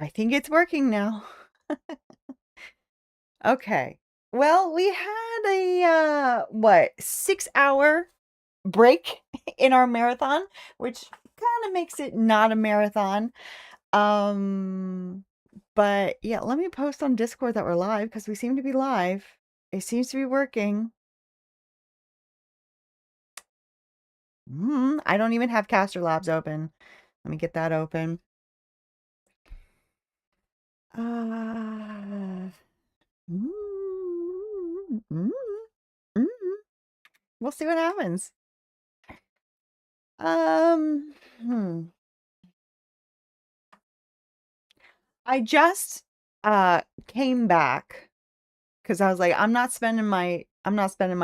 I think it's working now. Okay. Well, we had a 6-hour break in our marathon, which kind of makes it not a marathon. Um, but yeah, let me post on Discord that we're live because we seem to be live. It seems to be working. I don't even have Caster Labs open. Let me get that open. Uh, mm, mm, mm. We'll see what happens. Um, hmm. I just came back because I was like, I'm not spending my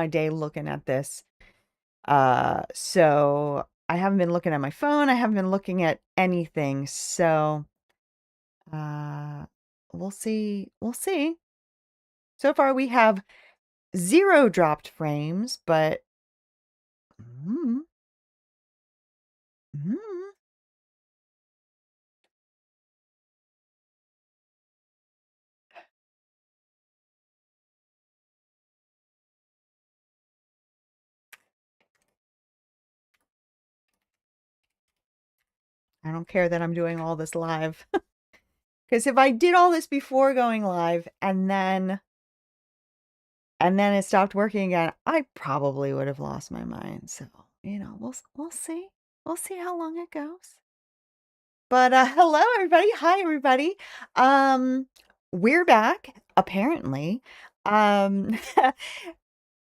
day looking at this. So I haven't been looking at my phone. I haven't been looking at anything. So uh we'll see. We'll see. So far we have 0 dropped frames, but mm, mm, I don't care that I'm doing all this live. Because if I did all this before going live and then it stopped working again, I probably would have lost my mind. So, we'll see. We'll see how long it goes. But hello everybody. Hi everybody. Um we're back apparently. Um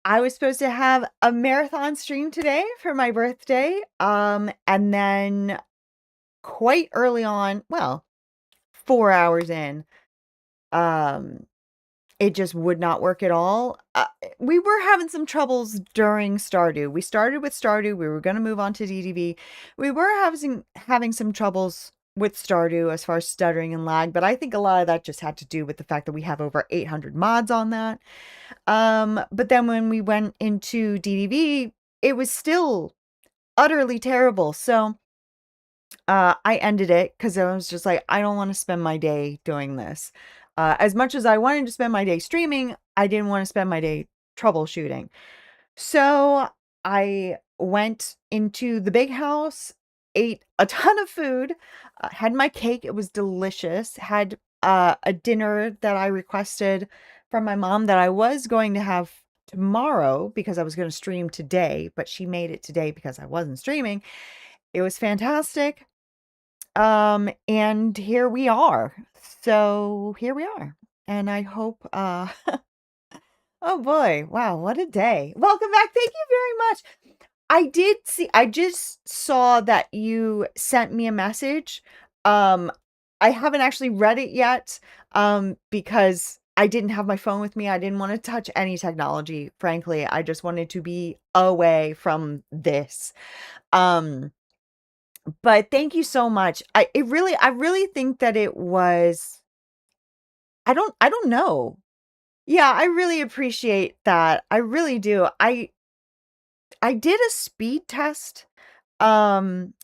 I was supposed to have a marathon stream today for my birthday. And then quite early on, well, 4 hours in, um it just would not work at all. We were having some troubles during Stardew. We started with Stardew. We were going to move on to DDV. We were having some troubles with Stardew as far as stuttering and lag, but I think a lot of that just had to do with the fact that we have over 800 mods on that. But then when we went into DDV, it was still utterly terrible. So I ended it because I was just like, I don't want to spend my day doing this. As much as I wanted to spend my day streaming, I didn't want to spend my day troubleshooting. So I went into the big house, ate a ton of food, had my cake. It was delicious. Had a dinner that I requested from my mom that I was going to have tomorrow because I was going to stream today, but she made it today because I wasn't streaming. It was fantastic. And here we are. So here we are. And I hope oh boy, wow, what a day. Welcome back. Thank you very much. I just saw that you sent me a message. Um I haven't actually read it yet because I didn't have my phone with me. I didn't want to touch any technology, frankly. I just wanted to be away from this. Um but thank you so much. I really think that it was I don't know. Yeah, I really appreciate that. I really do. I did a speed test. Um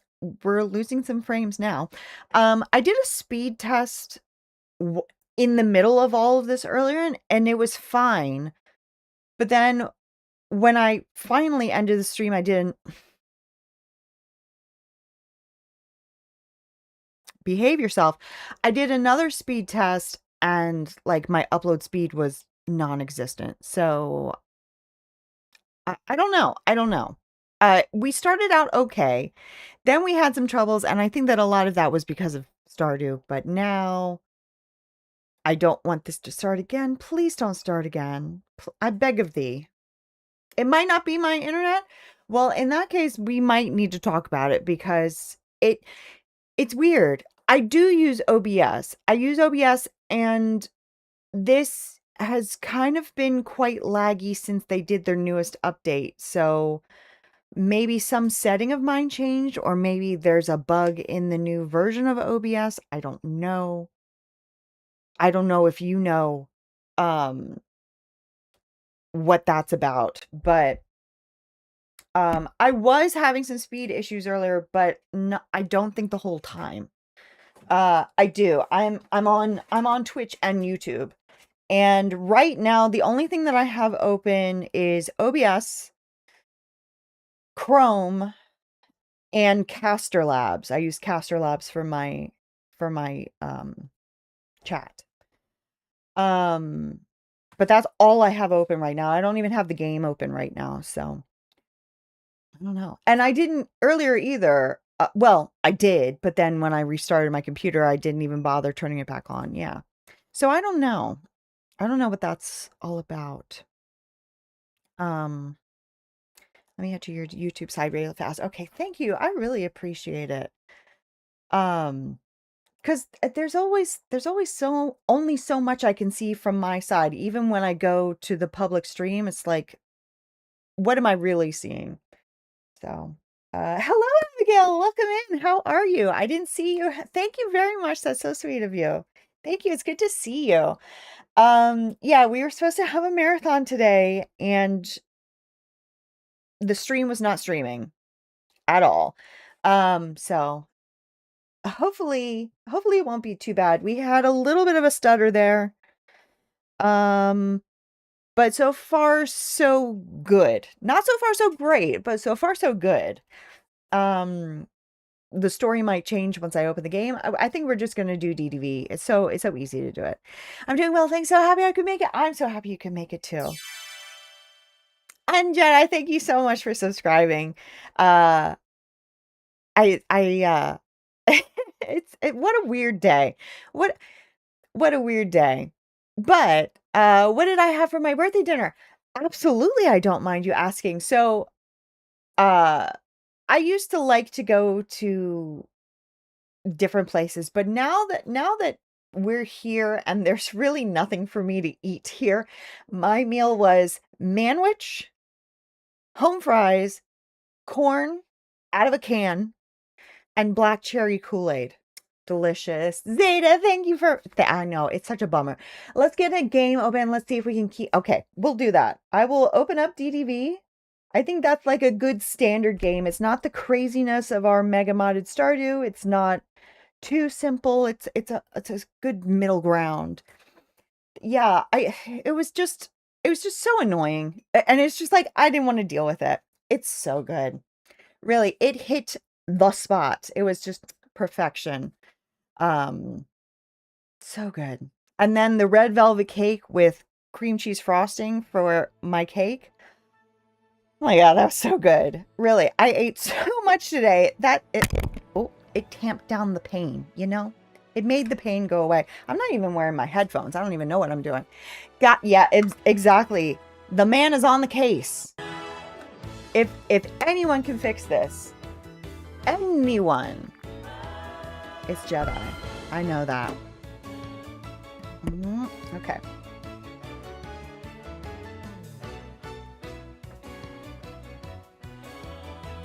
we're losing some frames now. I did a speed test w- in the middle of all of this earlier and it was fine. But then when I finally ended the stream, I didn't behave yourself. I did another speed test and like my upload speed was non-existent. So I don't know. I don't know. We started out okay. Then we had some troubles, and I think that a lot of that was because of Stardew. But now I don't want this to start again. Please don't start again. I beg of thee. It might not be my internet. Well, in that case, we might need to talk about it because it's weird. I do use OBS. I use OBS and this has kind of been quite laggy since they did their newest update. So maybe some setting of mine changed or maybe there's a bug in the new version of OBS. I don't know. I don't know if you know um what that's about, but I was having some speed issues earlier, but no, I don't think the whole time. I do. I'm on Twitch and YouTube. And right now, the only thing that I have open is OBS, Chrome, and Caster Labs. I use Caster Labs for my chat. But that's all I have open right now. I don't even have the game open right now, so I don't know. And I didn't earlier either. Well, I did, but then when I restarted my computer, I didn't even bother turning it back on. Yeah. So I don't know. I don't know what that's all about. Um, Let me head to your YouTube side really fast. Okay, thank you. I really appreciate it. Because there's always only so much I can see from my side. Even when I go to the public stream, it's like, what am I really seeing? So, hello, Abigail. Welcome in. How are you? I didn't see you. Thank you very much. That's so sweet of you. Thank you. It's good to see you. Yeah, we were supposed to have a marathon today, and the stream was not streaming at all. So hopefully it won't be too bad. We had a little bit of a stutter there. But so far so good. Not so far so great, but so far so good. The story might change once I open the game. I think we're just going to do DDV. It's so easy to do it. I'm doing well. Thanks. So happy I could make it. I'm so happy you can make it too. And Jedi, thank you so much for subscribing. What a weird day. What a weird day. But what did I have for my birthday dinner? Absolutely, I don't mind you asking. So, I used to like to go to different places, but now that we're here and there's really nothing for me to eat here, my meal was manwich, home fries, corn out of a can, and black cherry Kool-Aid. Delicious. Zeta, thank you for I know it's such a bummer. Let's get a game open. Let's see if we can keep. Okay, we'll do that. I will open up DDV. I think that's like a good standard game. It's not the craziness of our mega modded Stardew. It's not too simple. It's a good middle ground. Yeah, it was just so annoying. And it's just like I didn't want to deal with it. It's so good. Really, it hit the spot. It was just perfection. So good. And then the red velvet cake with cream cheese frosting for my cake. Oh my God, that was so good. Really, I ate so much today that it tamped down the pain, you know? It made the pain go away. I'm not even wearing my headphones. I don't even know what I'm doing. Exactly. The man is on the case. If anyone can fix this, anyone, it's Jedi. I know that. Okay.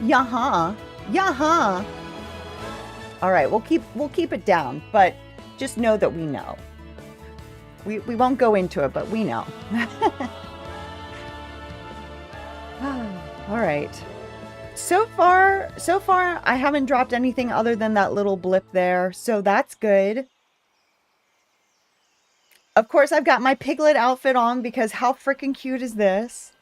Yaha. All right, we'll keep it down, but just know that we know. We won't go into it, but we know. All right. So far, I haven't dropped anything other than that little blip there, so that's good. Of course, I've got my piglet outfit on because how freaking cute is this?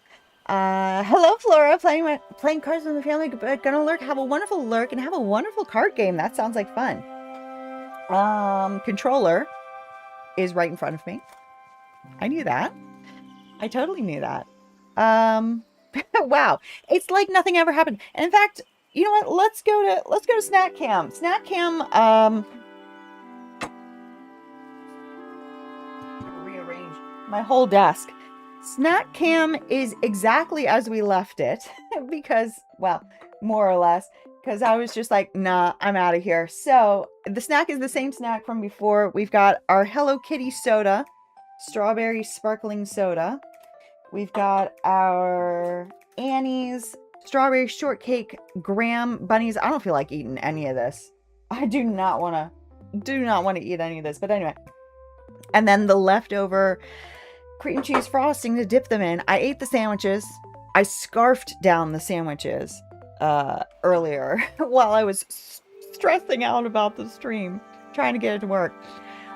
Hello, Flora. Playing cards with the family. Gonna lurk. Have a wonderful lurk and have a wonderful card game. That sounds like fun. Controller is right in front of me. I knew that. I totally knew that. Wow. It's like nothing ever happened. And in fact, you know what? Let's go to Snack Cam. Snack Cam, rearrange my whole desk. Snack Cam is exactly as we left it because, well, more or less, because I was just like, nah, I'm out of here. So the snack is the same snack from before. We've got our Hello Kitty soda, strawberry sparkling soda. We've got our Annie's strawberry shortcake graham bunnies. I don't feel like eating any of this. I do not want to eat any of this. But anyway, and then the leftover cream cheese frosting to dip them in. I ate the sandwiches. I scarfed down the sandwiches earlier while I was stressing out about the stream, trying to get it to work.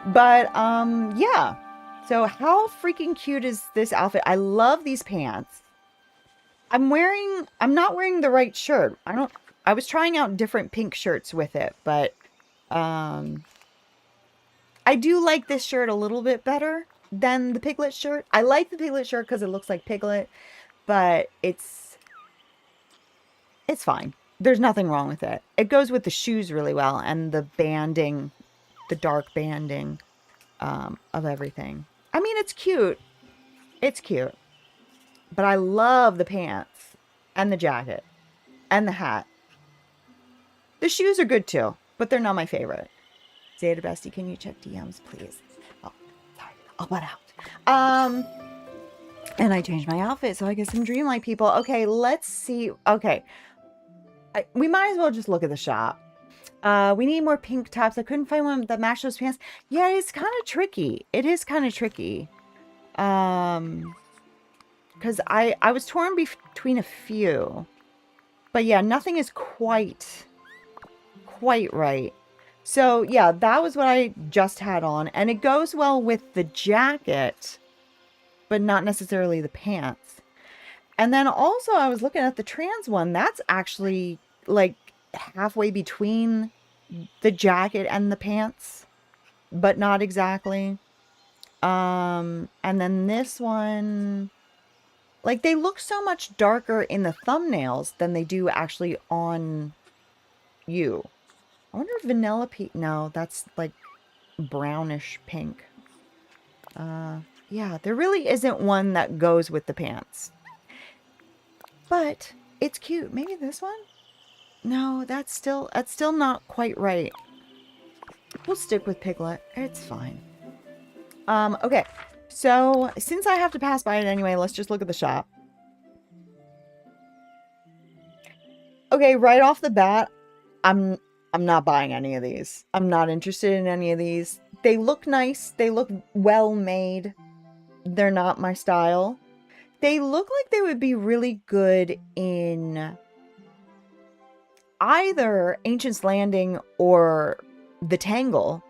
But, yeah. So how freaking cute is this outfit? I love these pants. I'm not wearing the right shirt. I was trying out different pink shirts with it, but, um, I do like this shirt a little bit better than the Piglet shirt. I like the Piglet shirt because it looks like Piglet, but it's fine. There's nothing wrong with it. It goes with the shoes really well and the banding, the dark banding of everything. I mean, it's cute. It's cute. But I love the pants and the jacket and the hat. The shoes are good too, but they're not my favorite. Zeta Bestie, can you check DMs, please? Oh, sorry. I'll butt out. And I changed my outfit, so I get some Dreamlight people. Okay, let's see. Okay. We might as well just look at the shop. We need more pink tops. I couldn't find one that matched those pants. Yeah, it's kind of tricky. It is kind of tricky. Because I was torn between a few. But yeah, nothing is quite right. So yeah, that was what I just had on. And it goes well with the jacket, but not necessarily the pants. And then also I was looking at the trans one. That's actually like halfway between the jacket and the pants, but not exactly. And then this one, like they look so much darker in the thumbnails than they do actually on you. I wonder if vanilla pink, no, that's like brownish pink. Yeah, there really isn't one that goes with the pants. But it's cute. Maybe this one? No, that's still not quite right. We'll stick with Piglet. It's fine. Okay. So, since I have to pass by it anyway, let's just look at the shop. Okay, right off the bat, I'm not buying any of these. I'm not interested in any of these. They look nice. They look well made. They're not my style. They look like they would be really good in either Ancient's Landing or the Tangle.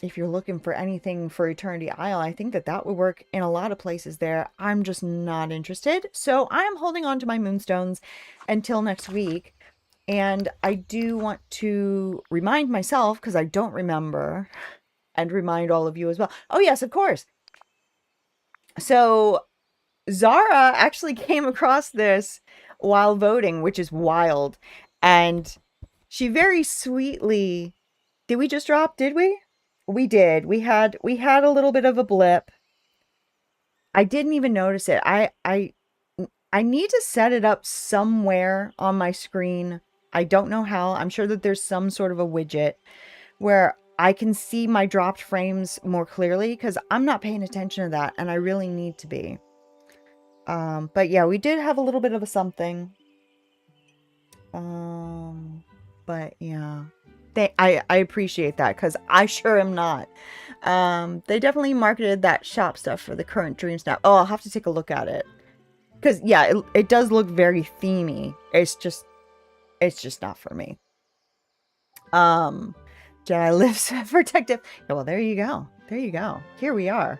If you're looking for anything for Eternity Isle, I think that would work in a lot of places there. I'm just not interested. So I am holding on to my Moonstones until next week. And I do want to remind myself, because I don't remember, and remind all of you as well. Oh, yes, of course. So Zara actually came across this while voting, which is wild. And she very sweetly... Did we just drop? Did we? We did. We had a little bit of a blip. I didn't even notice it. I need to set it up somewhere on my screen. I don't know how. I'm sure that there's some sort of a widget where I can see my dropped frames more clearly, because I'm not paying attention to that, and I really need to be. But yeah, we did have a little bit of a something. But yeah. I appreciate that, because I sure am not. They definitely marketed that shop stuff for the current Dream Snap. Oh, I'll have to take a look at it. Because, yeah, it does look very themey. It's just not for me. Jedi lives protective. Yeah, well, there you go. There you go. Here we are.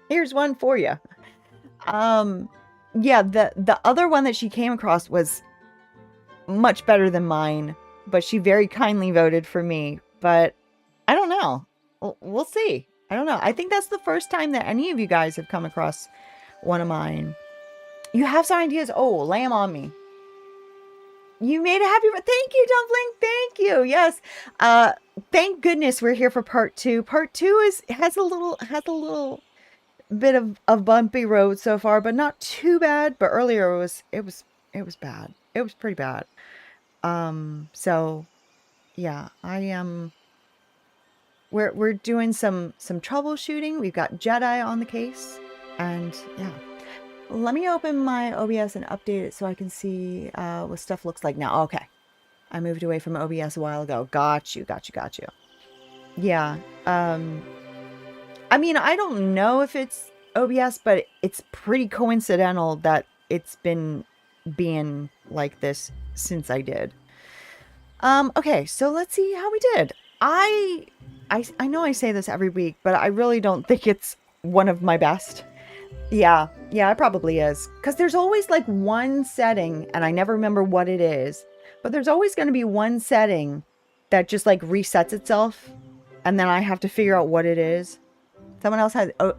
Here's one for you. Yeah, the other one that she came across was much better than mine. But she very kindly voted for me. But I don't know. We'll see. I don't know. I think that's the first time that any of you guys have come across one of mine. You have some ideas? Oh, lay them on me. You made a happy... Thank you, Dumpling. Thank you. Yes. Thank goodness we're here for part 2. Part 2 has a little bit of bumpy road so far, but not too bad. But earlier it was bad. It was pretty bad. So yeah, we're doing some troubleshooting. We've got Jedi on the case, and yeah, let me open my OBS and update it so I can see, what stuff looks like now. Okay. I moved away from OBS a while ago. Got you. Yeah. I mean, I don't know if it's OBS, but it's pretty coincidental that it's been being like this since I did. Okay, so let's see how we did. I I know I say this every week, but I really don't think it's one of my best. Yeah, yeah, it probably is. Because there's always like one setting, and I never remember what it is, but there's always going to be one setting that just like resets itself, and then I have to figure out what it is. Someone else has. Oh,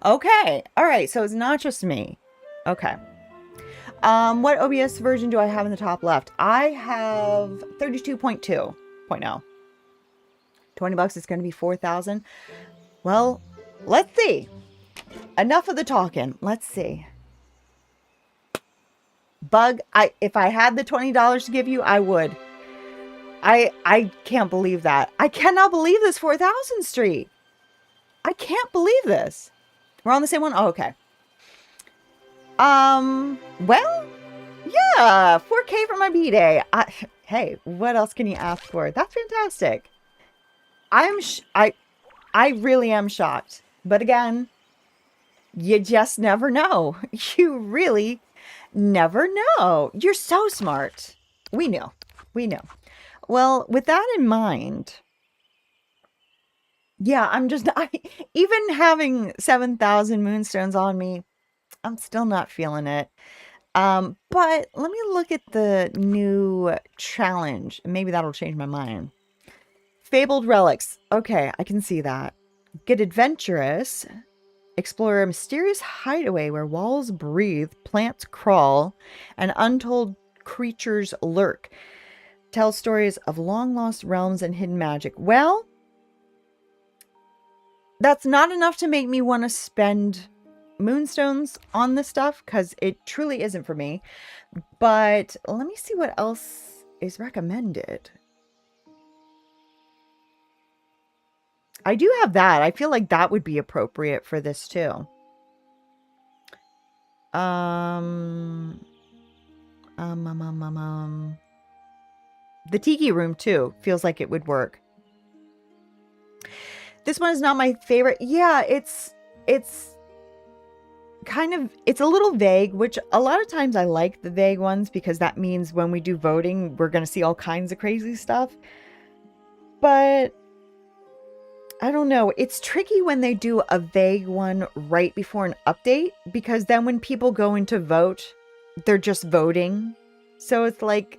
okay. All right. So it's not just me. Okay. What OBS version do I have in the top left? I have 32.2.0. 20 bucks is going to be 4,000. Well, let's see. Enough of the talking. Let's see. Bug, if I had the $20 to give you, I would. I can't believe that. I cannot believe this 4,000 Street. I can't believe this. We're on the same one? Oh, okay. Well, yeah, 4K for my B-Day. Hey, what else can you ask for? That's fantastic. I really am shocked. But again, you just never know. You really never know. You're so smart. We know. We know. Well, with that in mind, yeah, even having 7,000 moonstones on me, I'm still not feeling it. But let me look at the new challenge. Maybe that'll change my mind. Fabled relics. Okay, I can see that. Get adventurous. Explore a mysterious hideaway where walls breathe, plants crawl, and untold creatures lurk. Tell stories of long-lost realms and hidden magic. Well, that's not enough to make me want to spend moonstones on this stuff, because it truly isn't for me. But let me see what else is recommended. I do have that. I feel like that would be appropriate for this too. The tiki room too feels like it would work. This one is not my favorite. Yeah, it's kind of, it's a little vague, which a lot of times I like the vague ones because that means when we do voting, we're going to see all kinds of crazy stuff. But I don't know. It's tricky when they do a vague one right before an update, because then when people go in to vote, they're just voting. So it's like,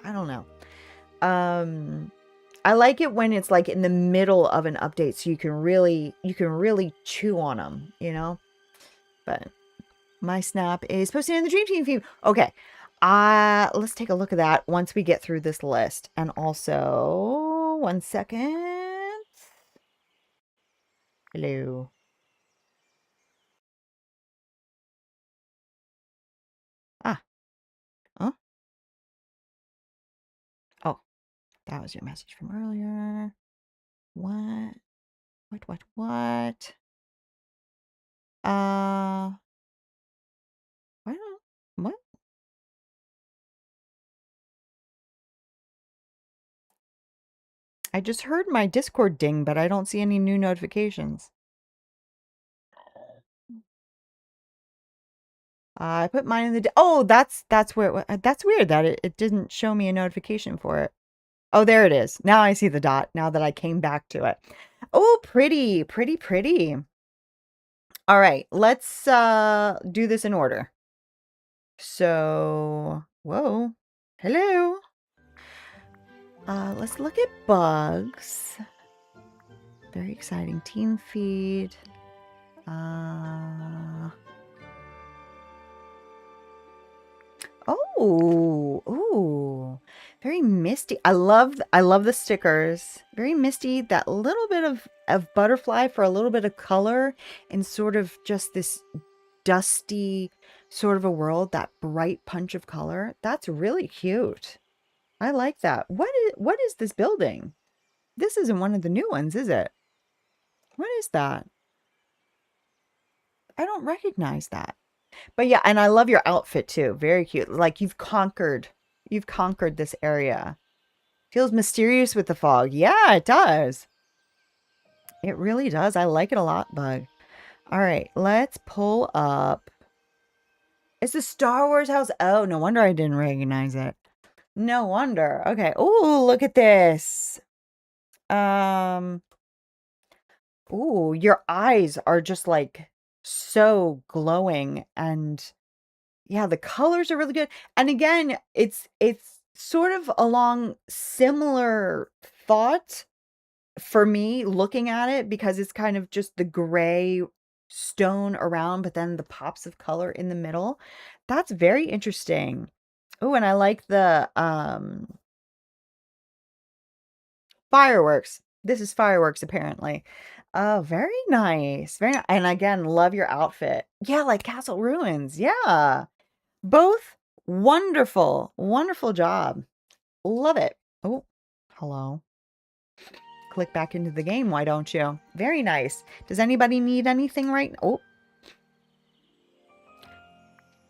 I don't know. I like it when it's like in the middle of an update, so you can really chew on them, you know? But my snap is posted in the Dream Team feed. Okay. Let's take a look at that once we get through this list. And also, 1 second. Hello. Ah. Huh? Oh, that was your message from earlier. What? What? What? What? I just heard my Discord ding, but I don't see any new notifications. I put mine in the... Oh, that's where... That's weird that it didn't show me a notification for it. Oh, there it is. Now I see the dot, now that I came back to it. Oh, pretty. All right, let's do this in order. So, whoa. Hello. Let's look at bugs. Very exciting. Team feed. Oh, ooh, very misty. I love the stickers. Very misty. That little bit of butterfly for a little bit of color, and sort of just this dusty sort of a world. That bright punch of color. That's really cute. I like that. What is this building? This isn't one of the new ones, is it? What is that? I don't recognize that. But yeah, and I love your outfit too. Very cute. Like you've conquered this area. Feels mysterious with the fog. Yeah, it does. It really does. I like it a lot, Bug. All right, let's pull up. It's the Star Wars house. Oh, no wonder I didn't recognize it. No wonder. Okay. Oh, look at this. Ooh, your eyes are just like so glowing, and yeah, the colors are really good. And again, it's sort of along similar thought for me looking at it, because it's kind of just the gray stone around, but then the pops of color in the middle. That's very interesting. Oh, and I like the fireworks. This is fireworks apparently. Oh, very nice. Very and again, love your outfit. Yeah, like Castle Ruins. Yeah. Both wonderful. Wonderful job. Love it. Oh, hello. Click back into the game, why don't you? Very nice. Does anybody need anything right now? Oh.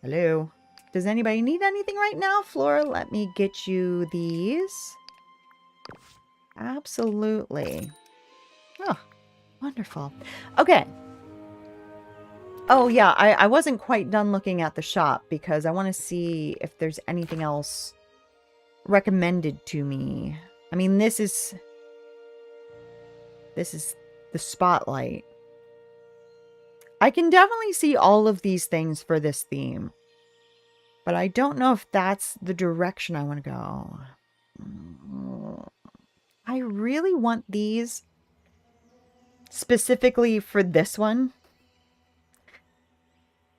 Hello. Does anybody need anything right now? Flora, let me get you these. Absolutely. Oh, wonderful. Okay. Oh, yeah, I wasn't quite done looking at the shop because I want to see if there's anything else recommended to me. I mean, this is the spotlight. I can definitely see all of these things for this theme, but I don't know if that's the direction I want to go. I really want these specifically for this one,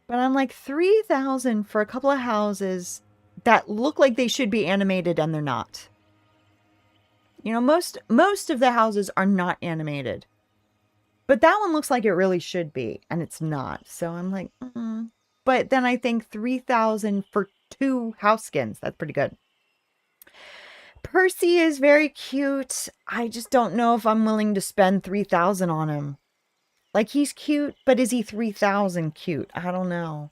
but I'm like 3,000 for a couple of houses that look like they should be animated and they're not. You know, most of the houses are not animated. But that one looks like it really should be, and it's not. So I'm like, But then I think 3,000 for 2 house skins. That's pretty good. Percy is very cute. I just don't know if I'm willing to spend 3,000 on him. Like, he's cute, but is he 3,000 cute? I don't know.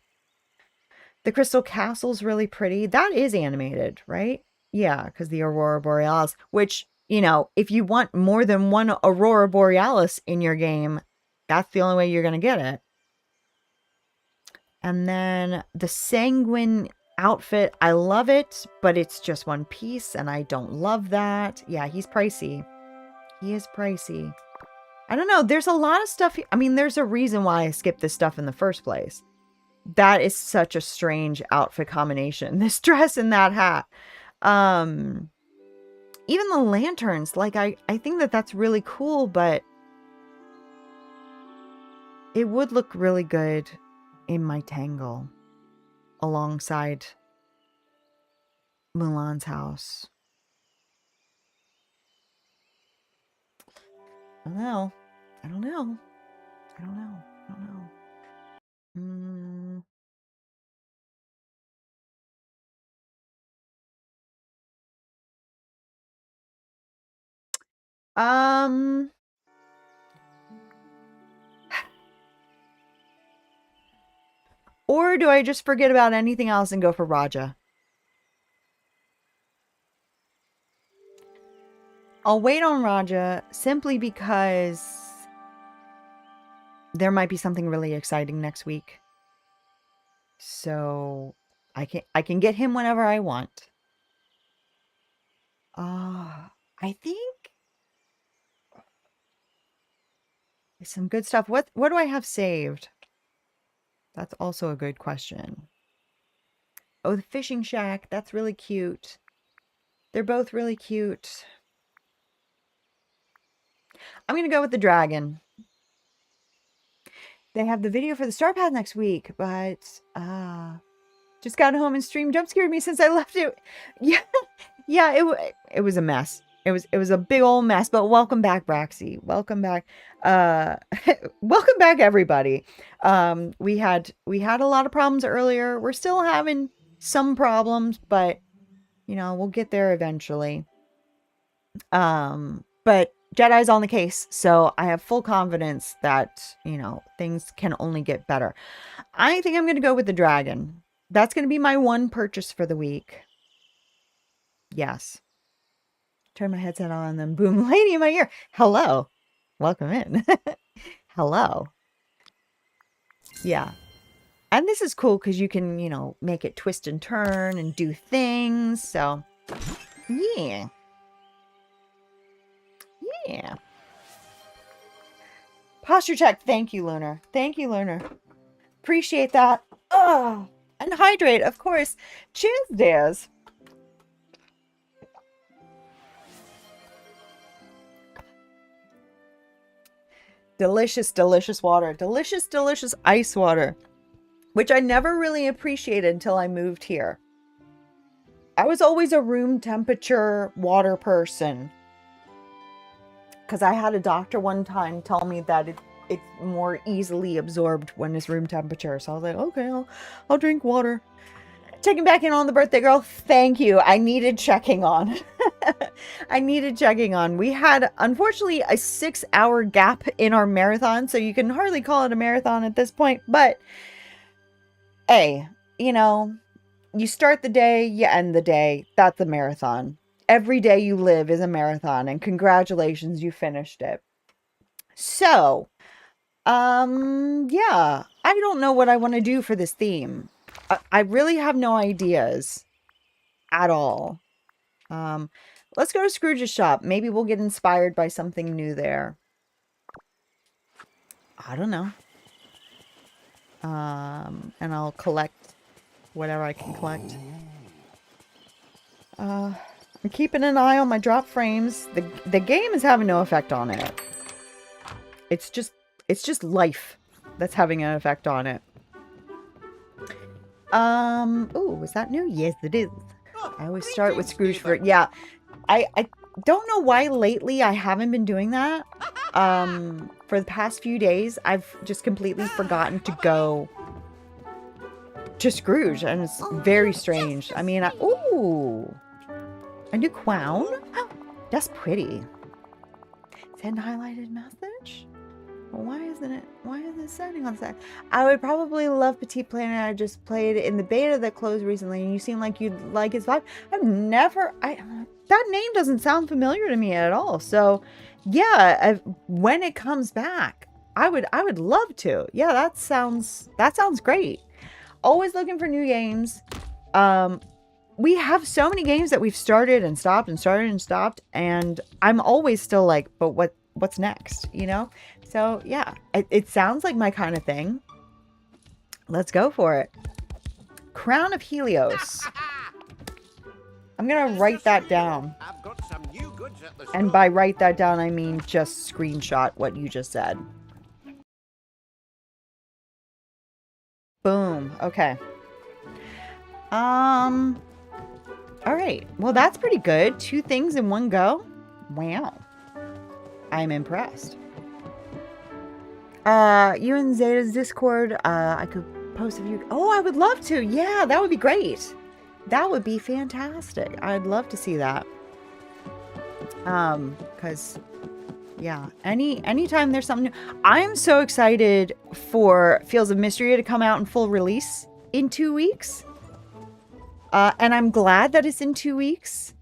The Crystal Castle's really pretty. That is animated, right? Yeah, because the Aurora Borealis, which, you know, if you want more than one Aurora Borealis in your game, that's the only way you're going to get it. And then the Sanguine outfit, I love it, but it's just one piece, and I don't love that. Yeah, he's pricey. He is pricey. I don't know. There's a lot of stuff. I mean, there's a reason why I skipped this stuff in the first place. That is such a strange outfit combination. This dress and that hat. Even the lanterns, like I think that that's really cool, but it would look really good in my Tangle alongside Mulan's house. I don't know. I don't know. I don't know. I don't know. Or do I just forget about anything else and go for Raja? I'll wait on Raja simply because there might be something really exciting next week. So I can get him whenever I want. I think some good stuff. What do I have saved? That's also a good question. Oh, the fishing shack. That's really cute. They're both really cute. I'm going to go with the dragon. They have the video for the Star Path next week, but just got home and stream jump scared me since I left it. Yeah. Yeah, it was a mess. It was a big old mess, but welcome back, Braxy. Welcome back. Welcome back, everybody. We had a lot of problems earlier. We're still having some problems, but you know, we'll get there eventually. But Jedi's on the case, so I have full confidence that, you know, things can only get better. I think I'm going to go with the dragon. That's going to be my one purchase for the week. Yes. Turn my headset on and then boom, lady in my ear. Hello. Welcome in. Hello. Yeah. And this is cool because you can, you know, make it twist and turn and do things. So, yeah. Yeah. Posture check. Thank you, Lunar. Thank you, Lunar. Appreciate that. Oh, and hydrate, of course. Cheers, Daz. Delicious, delicious water. Delicious, delicious ice water, which I never really appreciated until I moved here. I was always a room temperature water person because I had a doctor one time tell me that it's more easily absorbed when it's room temperature. So I was like, okay, I'll drink water. Checking back in on the birthday girl. Thank you. I needed checking on. I needed checking on. We had, unfortunately, a 6-hour gap in our marathon, so you can hardly call it a marathon at this point. But, hey, you know, you start the day, you end the day. That's a marathon. Every day you live is a marathon, and congratulations, you finished it. So, yeah, I don't know what I want to do for this theme. I really have no ideas at all. Let's go to Scrooge's shop. Maybe we'll get inspired by something new there. I don't know. And I'll collect whatever I can collect. I'm keeping an eye on my drop frames. The game is having no effect on it. It's just life that's having an effect on it. Oh, is that new? Yes, it is. I always start with Scrooge for, yeah. I don't know why lately I haven't been doing that. For the past few days, I've just completely forgotten to go to Scrooge, and it's very strange. I mean, ooh, a new crown? That's pretty. Send highlighted message? Why isn't it sending on that? I would probably love Petite Planet. I just played it in the beta that closed recently, and you seem like you'd like its vibe. That name doesn't sound familiar to me at all. So, yeah, when it comes back, I would love to. Yeah, that sounds great. Always looking for new games. We have so many games that we've started and stopped and started and stopped, and I'm always still like, but what's next, you know? So yeah, it sounds like my kind of thing. Let's go for it. Crown of Helios. I'm gonna write that down. And by write that down, I mean just screenshot what you just said. Boom. Okay. All right. Well, that's pretty good. 2 things in one go. Wow. I'm impressed. You and Zeta's Discord, I could post a few. Oh, I would love to. Yeah, that would be great. That would be fantastic. I'd love to see that. Because yeah, anytime there's something new. I'm so excited for Fields of Mystery to come out in full release in 2 weeks. And I'm glad that it's in 2 weeks.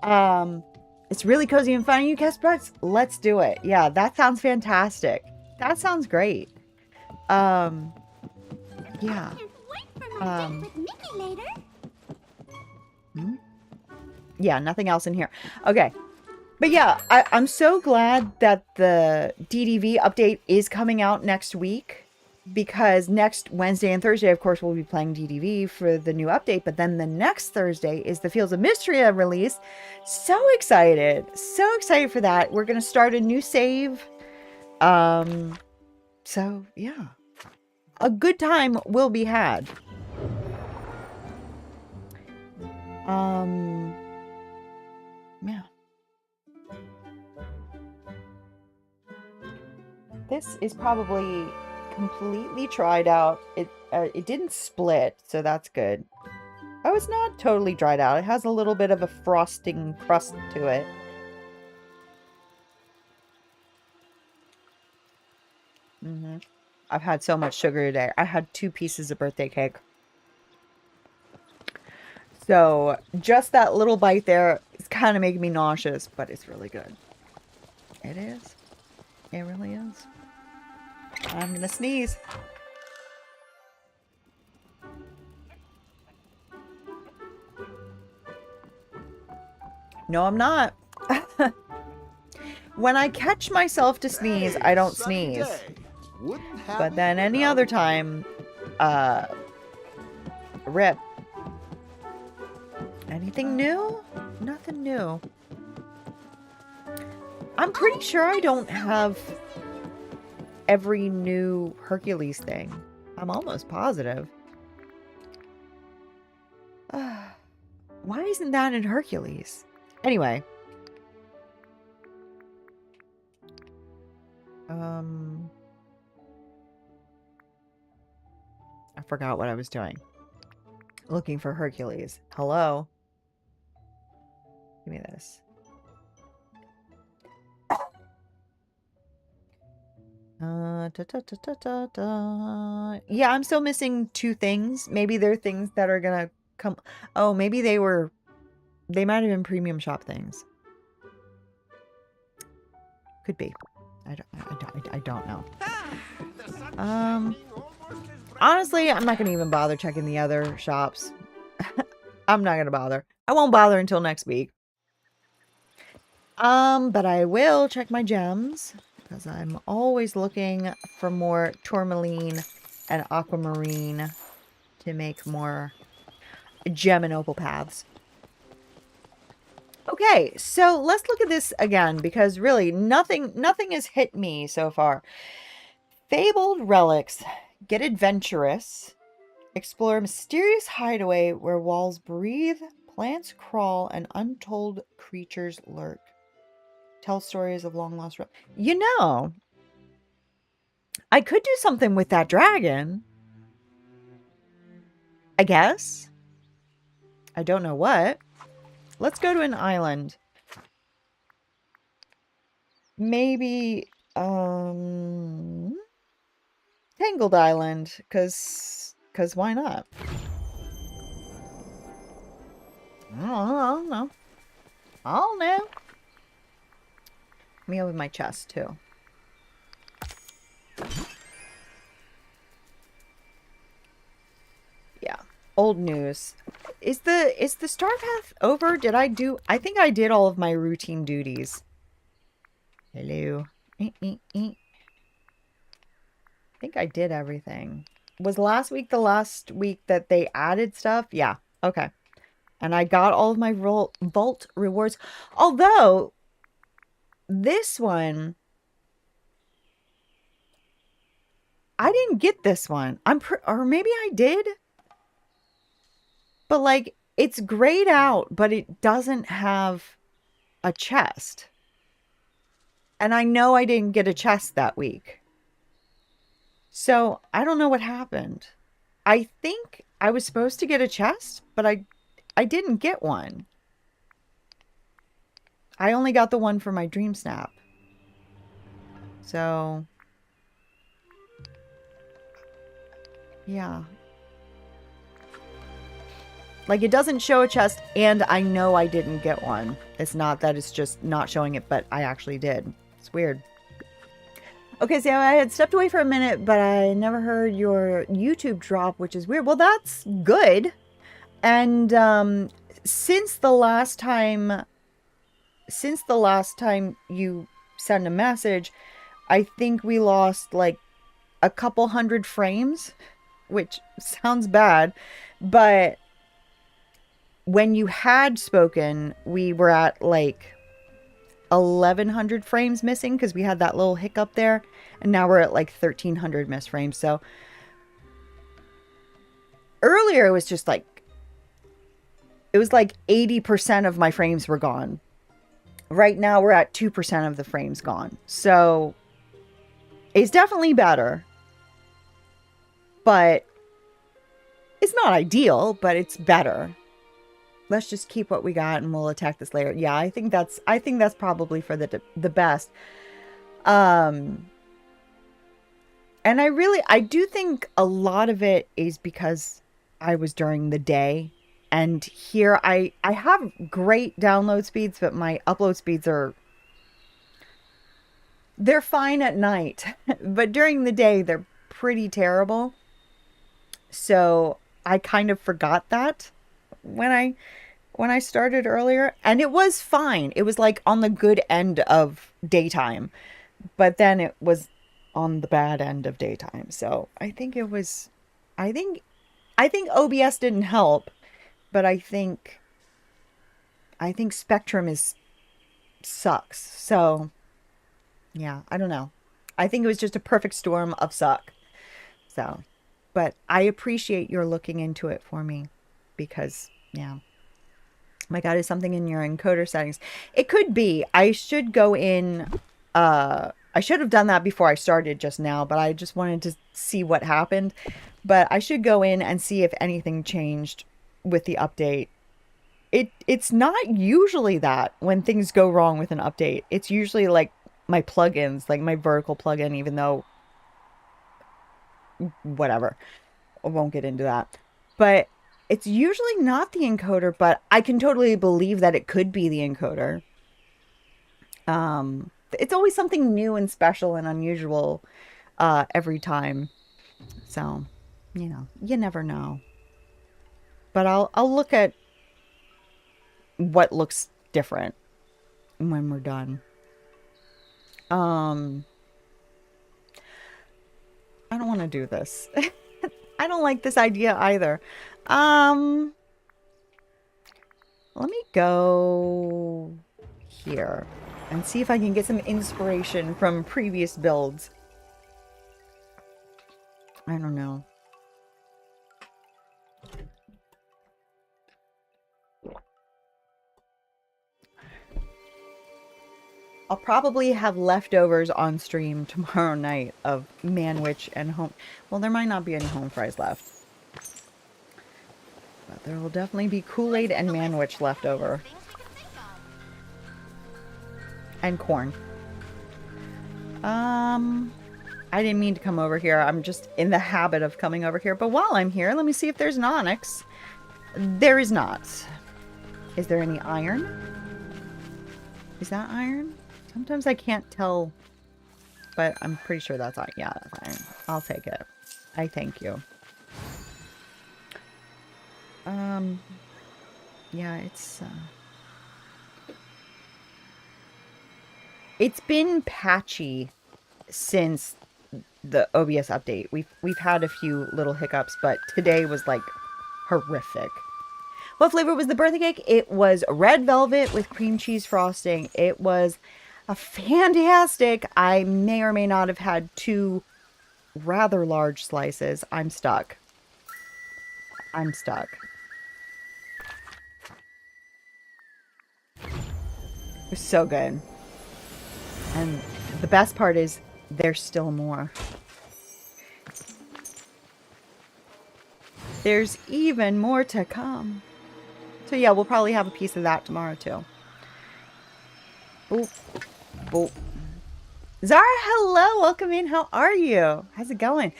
It's really cozy and fun. You guess, Bugs? Let's do it. Yeah, that sounds fantastic. That sounds great. Yeah. Yeah, nothing else in here. Okay. But yeah, I'm so glad that the DDV update is coming out next week, because next Wednesday and Thursday, of course, we'll be playing DDV for the new update, but then the next Thursday is the Fields of Mystery release. So excited. So excited for that. We're going to start a new save. So yeah, a good time will be had. Yeah. This is probably completely tried out. It didn't split, so that's good. Oh, it's not totally dried out. It has a little bit of a frosting crust to it. I've had so much sugar today. I had 2 pieces of birthday cake. So just that little bite there is kind of making me nauseous, but it's really good. It is. It really is. I'm gonna sneeze. No, I'm not. When I catch myself to sneeze, I don't sneeze. But then any other time, rip. Anything new? Nothing new. I'm pretty sure I don't have every new Hercules thing. I'm almost positive. Why isn't that in Hercules? Anyway. I forgot what I was doing. Looking for Hercules. Hello? Give me this. Yeah, I'm still missing 2 things. Maybe they're things that are gonna come. Oh, maybe they might have been premium shop things. Could be. I don't know. Honestly, I'm not gonna even bother checking the other shops. I'm not gonna bother. I won't bother until next week. But I will check my gems because I'm always looking for more tourmaline and aquamarine to make more gem and opal paths. Okay, so let's look at this again because really nothing has hit me so far. Fabled relics. Get adventurous. Explore a mysterious hideaway where walls breathe, plants crawl, and untold creatures lurk. Tell stories of long lost. You know, I could do something with that dragon. I guess. I don't know what. Let's go to an island. Maybe, Tangled Island, cause why not? I don't know. I'll know. Let me open my chest too. Yeah. Old news. Is the Star Path over? I think I did all of my routine duties. Hello. I think I did everything. Was last week the last week that they added stuff? Yeah. Okay. And I got all of my vault rewards. Although, this one, I didn't get this one. Or maybe I did. But like, it's grayed out, but it doesn't have a chest. And I know I didn't get a chest that week. So, I don't know what happened. I think I was supposed to get a chest, but I didn't get one. I only got the one for my Dream Snap. So, yeah. Like, it doesn't show a chest, and I know I didn't get one. It's not that it's just not showing it, but I actually did. It's weird. Okay, so I had stepped away for a minute, but I never heard your YouTube drop, which is weird. Well, that's good. And since the last time you sent a message, I think we lost like a couple hundred frames, which sounds bad, but when you had spoken, we were at like 1,100 frames missing because we had that little hiccup there, and now we're at like 1,300 missed frames. So earlier it was just like, it was like 80% of my frames were gone. Right now we're at 2% of the frames gone. So it's definitely better, but it's not ideal, but it's better. Let's just keep what we got and we'll attack this later. Yeah, I think that's probably for the best. And I do think a lot of it is because I was during the day, and here I have great download speeds, but my upload speeds they're fine at night, but during the day they're pretty terrible. So I kind of forgot that when I when I started earlier, and it was fine. It was like on the good end of daytime, but then it was on the bad end of daytime. So I think it was, I think, I think OBS didn't help, but I think Spectrum is sucks. So yeah, I don't know. I think it was just a perfect storm of suck. So, but I appreciate your looking into it for me because, yeah. My God, is something in your encoder settings? It could be. I should go in. I should have done that before I started just now, but I just wanted to see what happened. But I should go in and see if anything changed with the update. It's not usually that when things go wrong with an update. It's usually like my plugins, like my vertical plugin, even though whatever. I won't get into that. But it's usually not the encoder, but I can totally believe that it could be the encoder. It's always something new and special and unusual every time. So, you know, you never know. But I'll look at what looks different when we're done. I don't want to do this. I don't like this idea either. Let me go here and see if I can get some inspiration from previous builds. I don't know. I'll probably have leftovers on stream tomorrow night of Manwich and home. Well, there might not be any home fries left. But there will definitely be Kool-Aid and Manwich left over. And corn. I didn't mean to come over here. I'm just in the habit of coming over here. But while I'm here, let me see if there's an onyx. There is not. Is there any iron? Is that iron? Sometimes I can't tell, but I'm pretty sure that's iron. Yeah, that's iron. I'll take it. I thank you. Yeah, it's been patchy since the OBS update. We've had a few little hiccups, but today was like horrific. What flavor was the birthday cake? It was red velvet with cream cheese frosting. It was a fantastic. I may or may not have had 2 rather large slices. I'm stuck. I'm stuck. It was so good. And the best part is there's still more. There's even more to come. So yeah, we'll probably have a piece of that tomorrow too. Boop. Boop. Zara, hello. Welcome in. How are you? How's it going?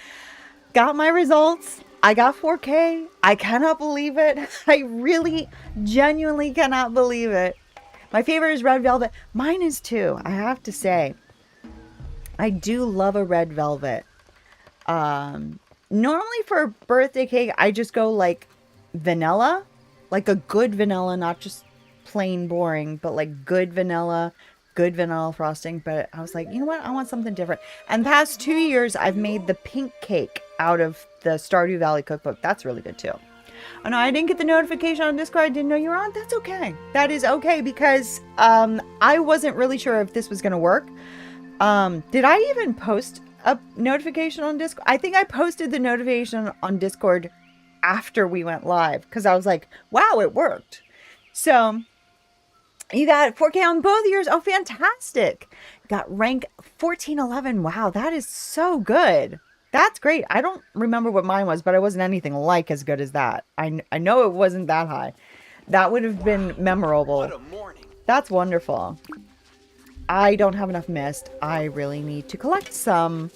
Got my results. I got 4K. I cannot believe it. I really, genuinely cannot believe it. My favorite is red velvet. Mine is too, I have to say. I do love a red velvet. Normally for a birthday cake, I just go like vanilla. Like a good vanilla, not just plain boring, but like good vanilla frosting. But I was like, you know what? I want something different. And the past 2 years, I've made the pink cake out of the Stardew Valley cookbook. That's really good too. Oh no, I didn't get the notification on Discord. I didn't know you were on. That's okay. That is okay because I wasn't really sure if this was going to work. Did I even post a notification on Discord? I think I posted the notification on Discord after we went live because I was like, wow, it worked. So you got 4K on both yours. Oh, fantastic. Got rank 1411. Wow, that is so good. That's great. I don't remember what mine was, but it wasn't anything like as good as that. I know it wasn't that high. That would have been memorable. What a morning. That's wonderful. I don't have enough mist. I really need to collect some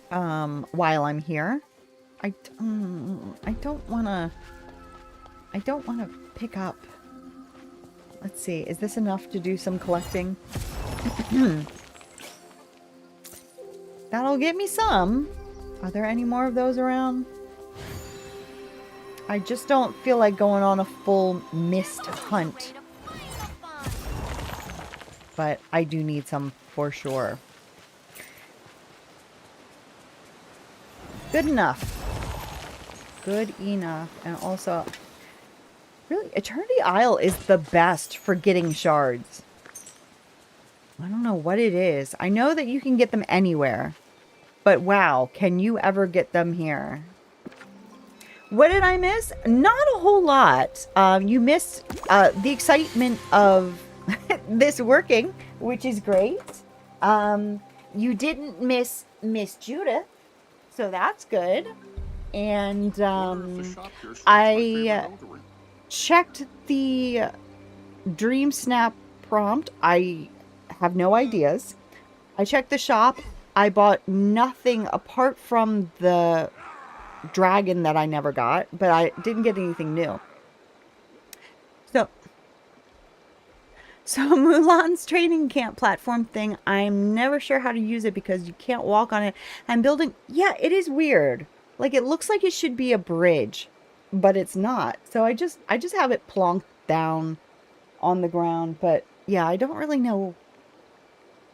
while I'm here. I don't want to pick up. Let's see. Is this enough to do some collecting? That'll get me some. Are there any more of those around? I just don't feel like going on a full mist hunt. But I do need some for sure. Good enough. Good enough. And also, really, Eternity Isle is the best for getting shards. I don't know what it is. I know that you can get them anywhere. But wow, can you ever get them here? What did I miss? Not a whole lot. You missed the excitement of this working, which is great. You didn't miss Miss Judith, so that's good. And I checked the Dream Snap prompt. I have no ideas. I checked the shop. I bought nothing apart from the dragon that I never got, but I didn't get anything new. So Mulan's training camp platform thing, I'm never sure how to use it because you can't walk on it. I'm building, yeah, it is weird. Like it looks like it should be a bridge, but it's not. So I just have it plonked down on the ground, but yeah, I don't really know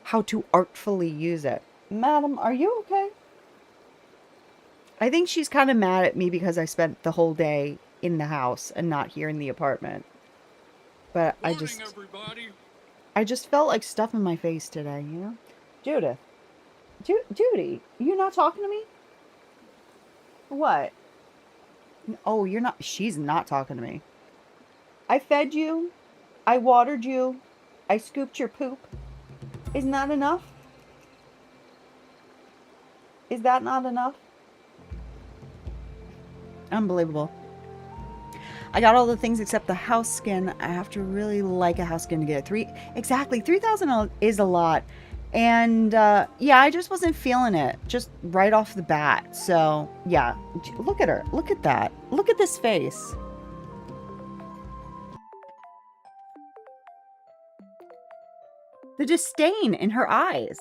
how to artfully use it. Madam, are you okay? I think she's kind of mad at me because I spent the whole day in the house and not here in the apartment. But I just felt like stuff in my face today, you know? Judith. Judy, you not talking to me? What? Oh, you're not. She's not talking to me. I fed you. I watered you. I scooped your poop. Isn't that enough? Is that not enough? Unbelievable. I got all the things except the house skin. I have to really like a house skin to get it. Exactly. 3,000 is a lot. And yeah, I just wasn't feeling it just right off the bat. So yeah, look at her. Look at that. Look at this face. The disdain in her eyes.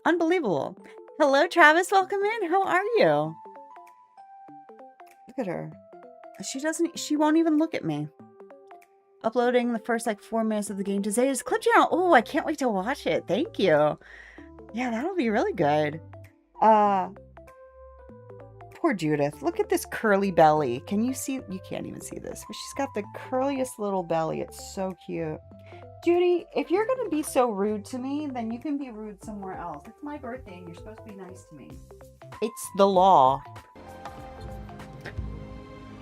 Unbelievable. Hello, Travis. Welcome in. How are you? Look at her. She won't even look at me. Uploading the first like 4 minutes of the game to Zeta's Clip channel. Oh, I can't wait to watch it. Thank you. Yeah, that'll be really good. Poor Judith. Look at this curly belly. Can you see? You can't even see this, but she's got the curliest little belly. It's so cute. Judy, if you're going to be so rude to me, then you can be rude somewhere else. It's my birthday and you're supposed to be nice to me. It's the law.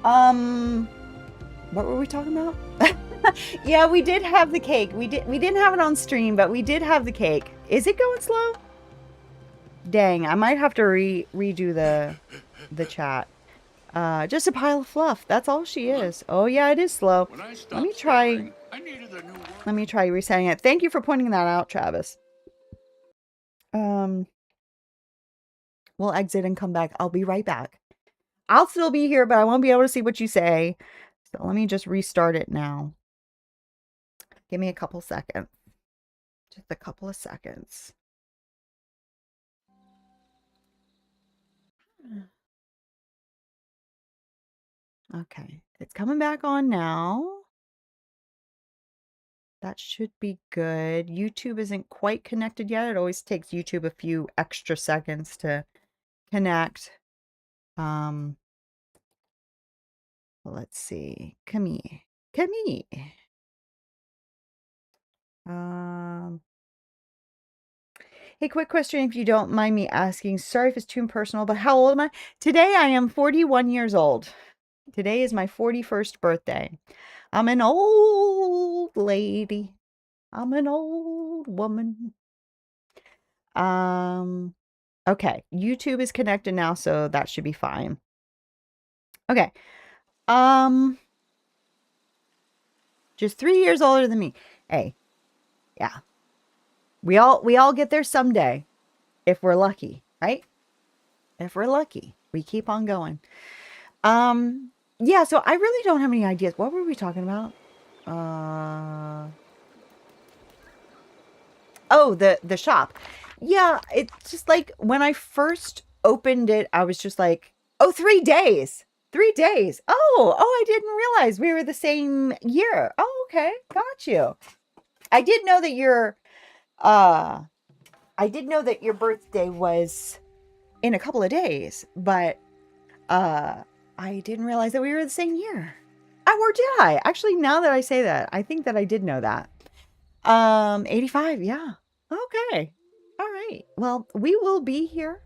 What were we talking about? Yeah, we did have the cake. We didn't have it on stream, but we did have the cake. Is it going slow? Dang, I might have to redo the chat. Just a pile of fluff. That's all she is. Oh yeah, it is slow. Let me try resetting it. Thank you for pointing that out, Travis. We'll exit and come back. I'll be right back. I'll still be here, but I won't be able to see what you say. So let me just restart it now. Give me a couple seconds. Just a couple of seconds. Okay, it's coming back on now. That should be good. YouTube isn't quite connected yet. It always takes YouTube a few extra seconds to connect. Let's see. Come here. Come here. Hey, quick question if you don't mind me asking. Sorry if it's too impersonal, but how old am I? Today I am 41 years old. Today is my 41st birthday. I'm an old lady. I'm an old woman. Okay. YouTube is connected now, so that should be fine. Okay. Just 3 years older than me. Hey. Yeah. We all get there someday. If we're lucky, right? If we're lucky. We keep on going. Yeah, so I really don't have any ideas. What were we talking about? Oh, the shop. Yeah, it's just like when I first opened it, I was just like, oh, 3 days. 3 days. Oh, I didn't realize we were the same year. Oh, okay. Got you. I did know that uh I did know that your birthday was in a couple of days, but I didn't realize that we were the same year. Or did I? Actually, now that I say that, I think that I did know that. 85, yeah. Okay. All right. Well, we will be here.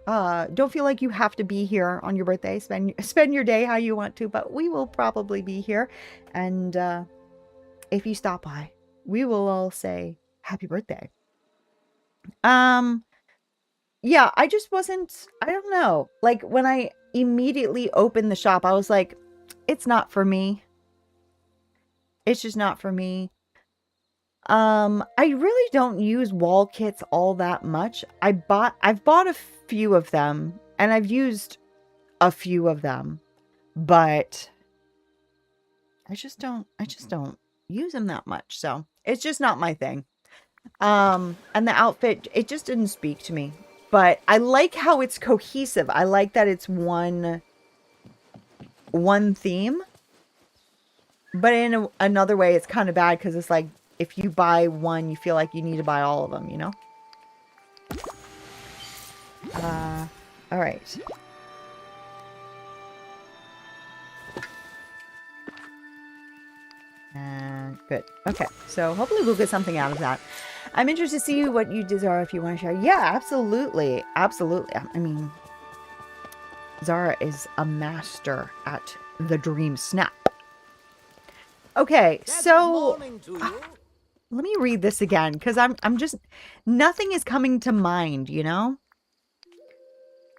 Don't feel like you have to be here on your birthday. Spend your day how you want to, but we will probably be here. And if you stop by, we will all say happy birthday. Yeah, I just wasn't, I don't know. Like when I immediately opened the shop, I was like, it's not for me. It's just not for me. I really don't use wall kits all that much. I've bought a few of them and I've used a few of them, but I just don't use them that much. So it's just not my thing. And the outfit, it just didn't speak to me, but I like how it's cohesive. I like that it's one theme, but in another way, it's kind of bad because it's like, if you buy one, you feel like you need to buy all of them, you know? All right. Good. Okay, so hopefully we'll get something out of that. I'm interested to see what you did, Zara, if you want to share. Yeah, absolutely. Absolutely. I mean, Zara is a master at the dream snap. Okay, so let me read this again because I'm just, nothing is coming to mind, you know?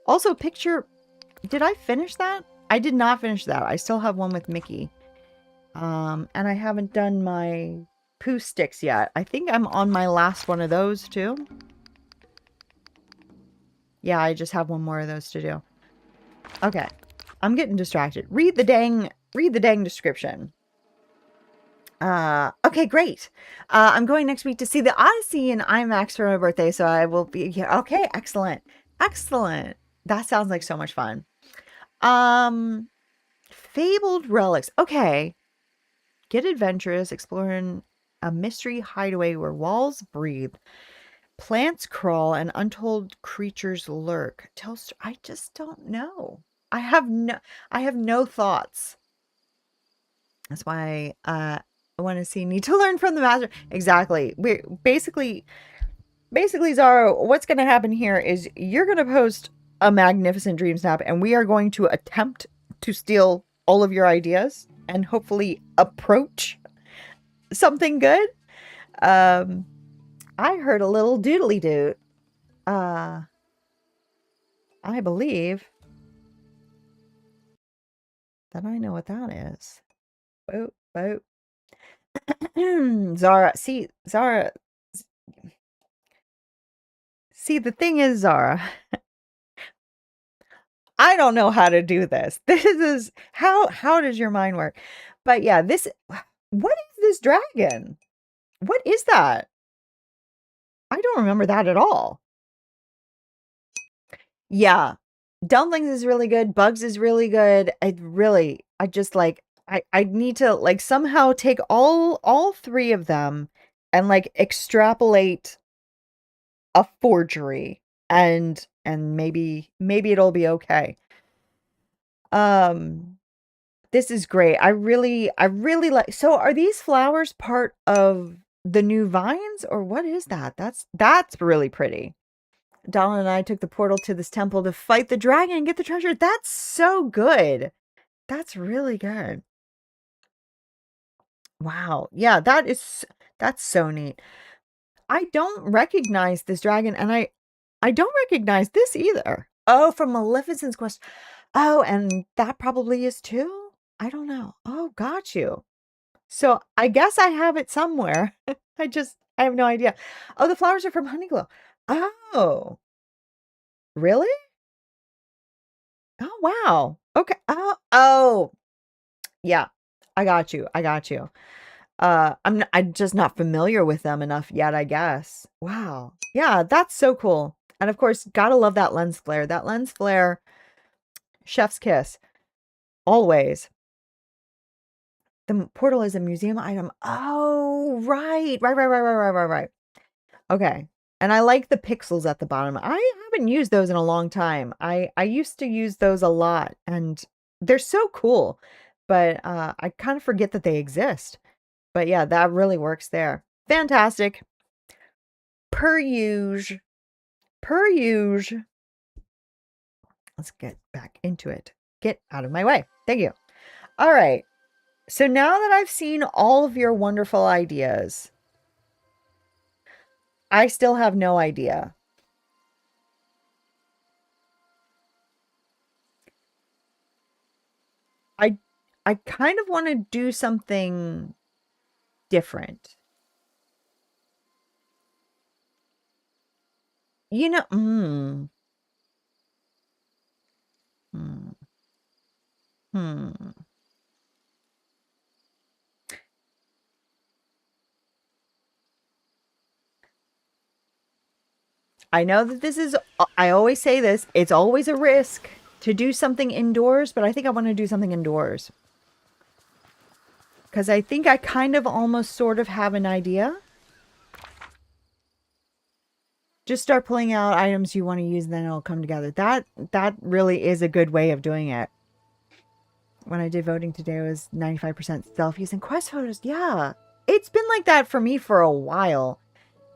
Also, picture, did I finish that? I did not finish that. I still have one with Mickey. And I haven't done my poo sticks yet. I think I'm on my last one of those too. Yeah, I just have one more of those to do. Okay. I'm getting distracted. Read the dang description. Okay, great. I'm going next week to see the Odyssey in IMAX for my birthday, so I will be here. Okay, excellent. Excellent. That sounds like so much fun. Fabled Relics. Okay. Get adventurous, exploring a mystery hideaway where walls breathe, plants crawl, and untold creatures lurk. I just don't know. I have no thoughts. That's why I want to see Need to Learn from the Master. Exactly. We basically, Zara, what's going to happen here is you're going to post a magnificent dream snap, and we are going to attempt to steal all of your ideas and hopefully approach something good. I heard a little doodly doot. I believe that I know what that is. Boop, boop. Zara, see, the thing is, Zara, I don't know how to do this. This is, how does your mind work? But yeah, what is this dragon? What is that? I don't remember that at all. Yeah. Dumplings is really good. Bugs is really good. I just like, I need to like somehow take all three of them and like extrapolate a forgery and maybe it'll be okay. This is great. I really like, so are these flowers part of the new vines or what is that? That's really pretty. Donna and I took the portal to this temple to fight the dragon and get the treasure. That's so good. That's really good. Wow. Yeah, that's so neat. I don't recognize this dragon and I don't recognize this either. Oh, from Maleficent's Quest. Oh, and that probably is too? I don't know. Oh, got you. So I guess I have it somewhere. I have no idea. Oh, the flowers are from Honeyglow. Oh, really? Oh, wow. Okay. Oh, yeah. I got you. I'm just not familiar with them enough yet, I guess. Wow. Yeah, that's so cool. And of course, gotta love that lens flare. That lens flare, chef's kiss. Always. The portal is a museum item. Oh, right. Right. Okay. And I like the pixels at the bottom. I haven't used those in a long time. I used to use those a lot, and they're so cool. But I kind of forget that they exist. But yeah, that really works there. Fantastic. Per usual. Per usual. Let's get back into it. Get out of my way. Thank you. All right. So now that I've seen all of your wonderful ideas, I still have no idea. I kind of want to do something different. You know, hmm, hmm. I know that this is, I always say this, it's always a risk to do something indoors, but I think I want to do something indoors. Because I think I kind of almost sort of have an idea. Just start pulling out items you want to use, and then it'll come together. That really is a good way of doing it. When I did voting today, it was 95% selfies and quest photos. Yeah, it's been like that for me for a while.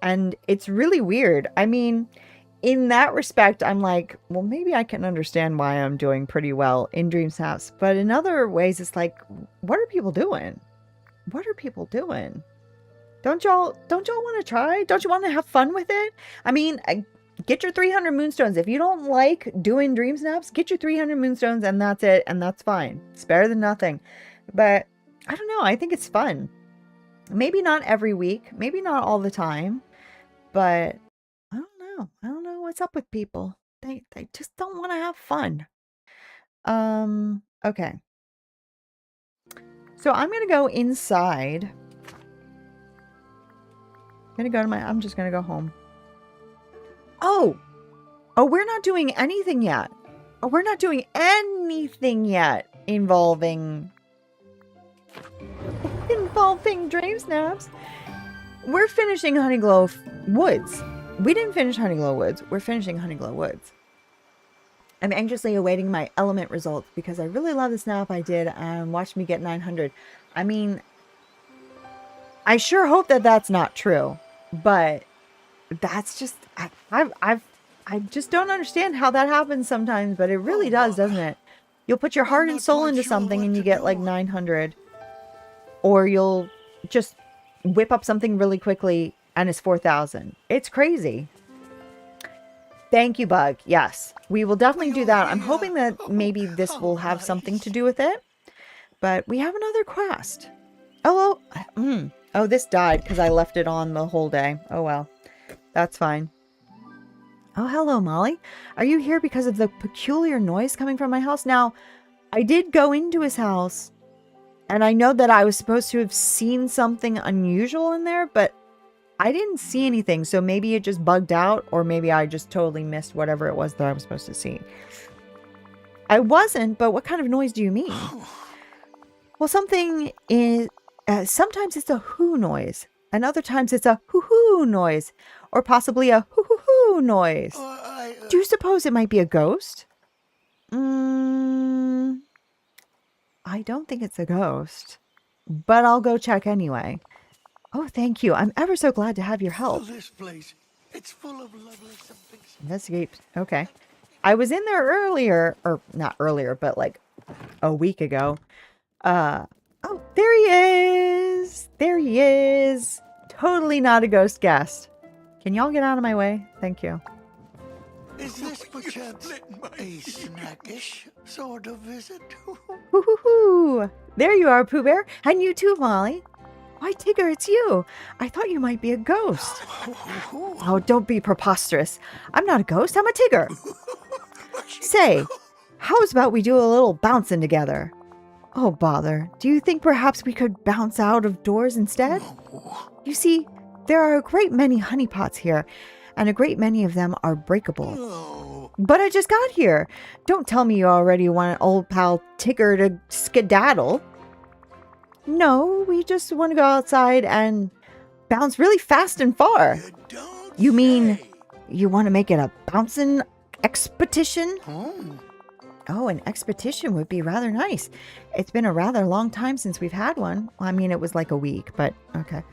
And it's really weird. I mean, in that respect, I'm like, well, maybe I can understand why I'm doing pretty well in Dream Snaps. But in other ways, it's like, what are people doing? What are people doing? Don't y'all want to try? Don't you want to have fun with it? I mean, get your 300 moonstones. If you don't like doing Dream Snaps, get your 300 moonstones and that's it. And that's fine. It's better than nothing. But I don't know. I think it's fun. Maybe not every week. Maybe not all the time. But I don't know. I don't know what's up with people. They just don't want to have fun. Okay. So I'm going to go inside. I'm just going to go home. Oh, we're not doing anything yet. Oh, we're not doing anything yet involving Dream Snaps. We're finishing Honeyglow Woods. We didn't finish Honeyglow Woods. We're finishing Honeyglow Woods. I'm anxiously awaiting my element results because I really love the snap I did and watched me get 900. I mean, I sure hope that that's not true, but that's just, I just don't understand how that happens sometimes, but it really does, doesn't it? You'll put your heart and soul into something and you get like 900, or you'll just whip up something really quickly and it's 4,000. It's crazy. Thank you, Bug. Yes, we will definitely do that. I'm hoping that maybe this will have something to do with it. But we have another quest. Oh, oh, this died because I left it on the whole day. Oh, well. That's fine. Oh, hello, Molly. Are you here because of the peculiar noise coming from my house? Now, I did go into his house, and I know that I was supposed to have seen something unusual in there, but I didn't see anything, so maybe it just bugged out, or maybe I just totally missed whatever it was that I was supposed to see. I wasn't, but what kind of noise do you mean? Well, something is... sometimes it's a hoo noise, and other times it's a hoo-hoo noise, or possibly a hoo-hoo-hoo noise. Do you suppose it might be a ghost? I don't think it's a ghost, but I'll go check anyway. Oh, thank you. I'm ever so glad to have your help. This place, it's full of lovely something. Investigate. Okay. I was in there earlier, or not earlier, but like a week ago. Oh, there he is. There he is. Totally not a ghost guest. Can y'all get out of my way? Thank you. Is this perchance a snackish sort of visit? Hoo-hoo-hoo. There you are, Pooh Bear. And you too, Molly. Why, Tigger, it's you. I thought you might be a ghost. Oh, don't be preposterous. I'm not a ghost. I'm a Tigger. Say, how's about we do a little bouncing together? Oh, bother. Do you think perhaps we could bounce out of doors instead? You see, there are a great many honeypots here, and a great many of them are breakable. No, But I just got here. Don't tell me you already want old pal Tigger to skedaddle. No, we just want to go outside and bounce really fast and far. You don't You mean say. you want to make it a bouncing expedition? Oh, Oh, an expedition would be rather nice. It's been a rather long time since we've had one. Well, I mean, it was like a week, but okay.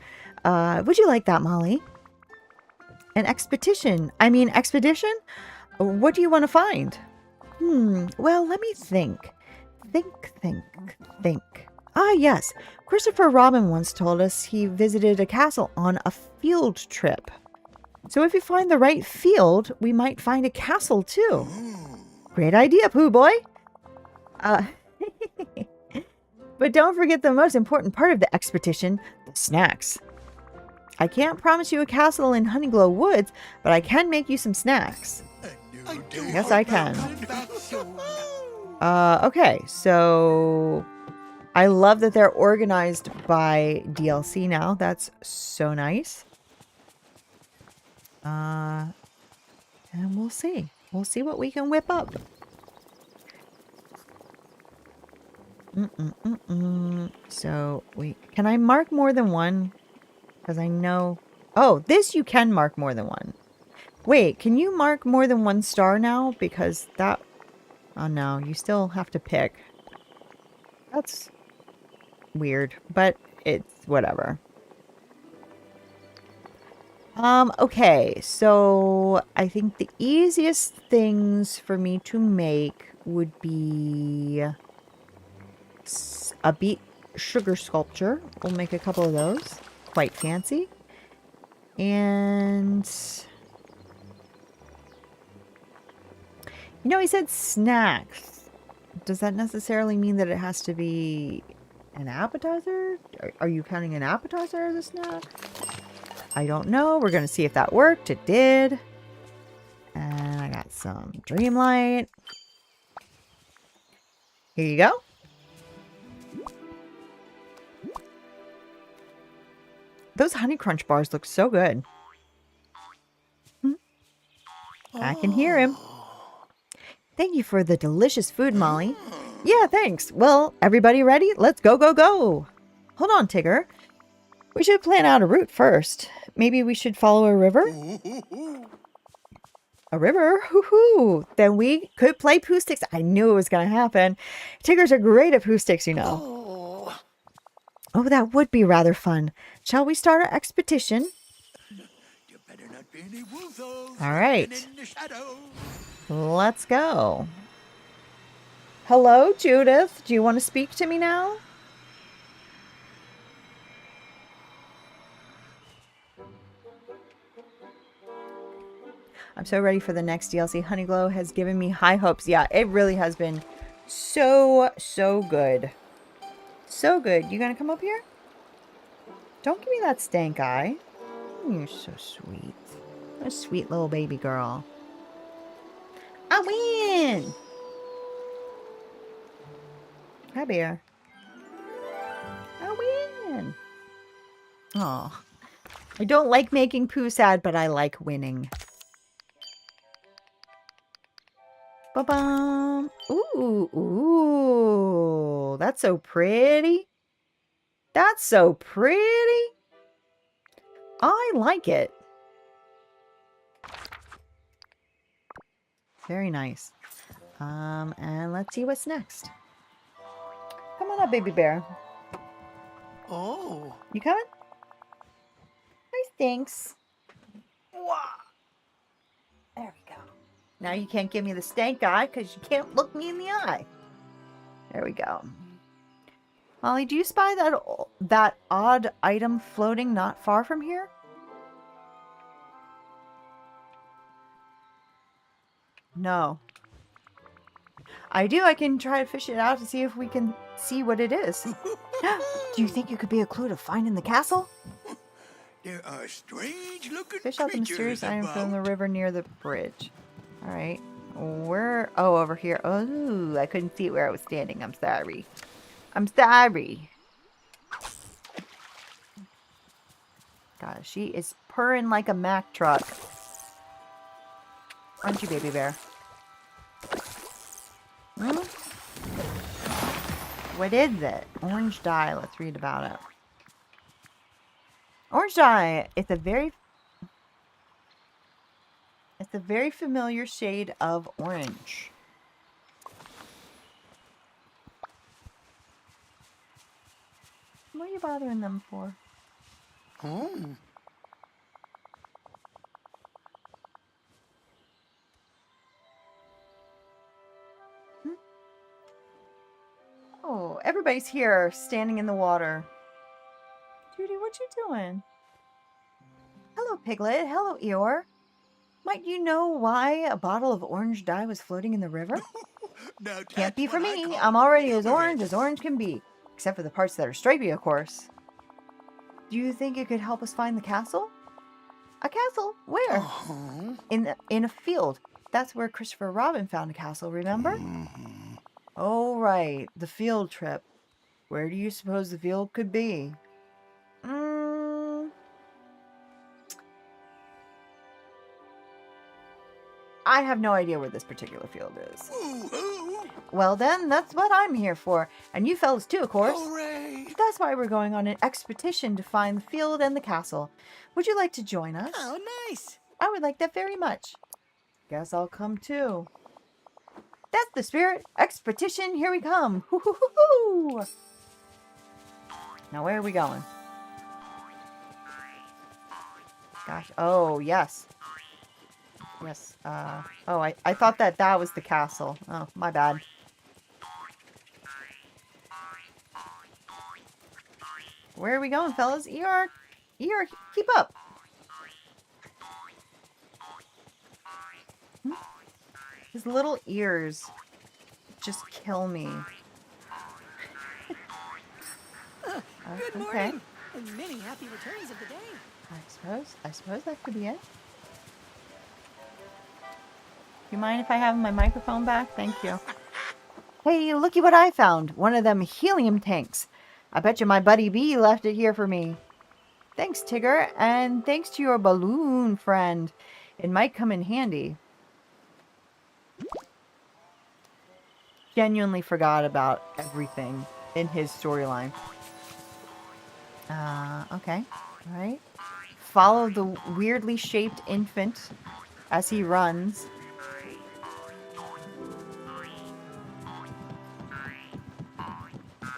Would you like that, Molly? An expedition? I mean, expedition? What do you want to find? Well, let me think. Think. Ah, yes. Christopher Robin once told us he visited a castle on a field trip. So if you find the right field, we might find a castle too. Great idea, Pooh Boy. Uh, but don't forget the most important part of the expedition, the snacks. I can't promise you a castle in Honeyglow Woods, but I can make you some snacks. I do Yes, hope I you'll can. come back soon. Okay, so I love that they're organized by DLC now. That's so nice. And we'll see. We'll see what we can whip up. So, can I mark more than one? Because I know... Oh, this you can mark more than one. Wait, can you mark more than one star now? Because that... Oh no, you still have to pick. That's weird, but it's whatever. Okay, so I think the easiest things for me to make would be a beet sugar sculpture. We'll make a couple of those. Quite fancy. And... You know, he said snacks. Does that necessarily mean that it has to be an appetizer? Are you counting an appetizer as a snack? I don't know. We're going to see if that worked. It did. And I got some Dreamlight. Here you go. Those Honey Crunch bars look so good. I can hear him. Thank you for the delicious food, Molly. Yeah, thanks. Well, everybody ready? Let's go, go, go. Hold on, Tigger. We should plan out a route first. Maybe we should follow a river? A river? Hoo-hoo. Then we could play Pooh Sticks. I knew it was going to happen. Tiggers are great at Pooh Sticks, you know. Oh, that would be rather fun. Shall we start our expedition? You better not be any woozos. All right. In the shadow. Let's go. Hello, Judith. Do you want to speak to me now? I'm so ready for the next DLC. Honeyglow has given me high hopes. Yeah, it really has been so good. So good. You gonna come up here? Don't give me that stank eye. You're so sweet. A sweet little baby girl. I win! Hi, Bear. I win! Oh, I don't like making Pooh sad, but I like winning. Ba-bum! Ooh, that's so pretty. That's so pretty. I like it. Very nice. And let's see what's next. Come on up, baby bear. Oh. You coming? Hi, thanks. There we go. Now you can't give me the stank eye because you can't look me in the eye. There we go. Molly, do you spy that odd item floating not far from here? No. I do. I can try to fish it out to see if we can see what it is. Do you think it could be a clue to find in the castle? There are strange looking Fish out the creatures mysterious item from the about. river near the bridge. All right. Where? Oh, over here. Oh, I couldn't see it where I was standing. I'm sorry. I'm sorry. Gosh, she is purring like a Mack truck. Aren't you, baby bear? Hmm? What is it? Orange dye. Let's read about it. Orange dye. It's a very familiar shade of orange. What are you bothering them for? Hmm. Oh, everybody's here, standing in the water. Judy, what you doing? Hello, Piglet. Hello, Eeyore. Might you know why a bottle of orange dye was floating in the river? Now Can't that's be for what I me. call I'm already as humorous. orange can be. Except for the parts that are stripy, of course. Do you think it could help us find the castle? A castle? Where? Uh-huh. In a field. That's where Christopher Robin found a castle, remember? Mhm. Oh, right. The field trip. Where do you suppose the field could be? I have no idea where this particular field is. Woo-hoo! Well then, that's what I'm here for. And you fellas too, of course. Hooray! That's why we're going on an expedition to find the field and the castle. Would you like to join us? Oh, nice. I would like that very much. Guess I'll come too. That's the spirit. Expedition, here we come. Hoo-hoo-hoo-hoo! Now where are we going? Gosh, oh, yes. Yes, oh, I thought that was the castle. Oh, my bad. Where are we going, fellas? Eeyore, keep up. His little ears just kill me. Good Okay. morning, and many happy returns of the day. I suppose that could be it. Do you mind if I have my microphone back? Thank you. Hey, looky what I found. One of them helium tanks. I bet you my buddy Bee left it here for me. Thanks, Tigger, and thanks to your balloon friend. It might come in handy. Genuinely forgot about everything in his storyline. Okay. All right. Follow the weirdly shaped infant as he runs.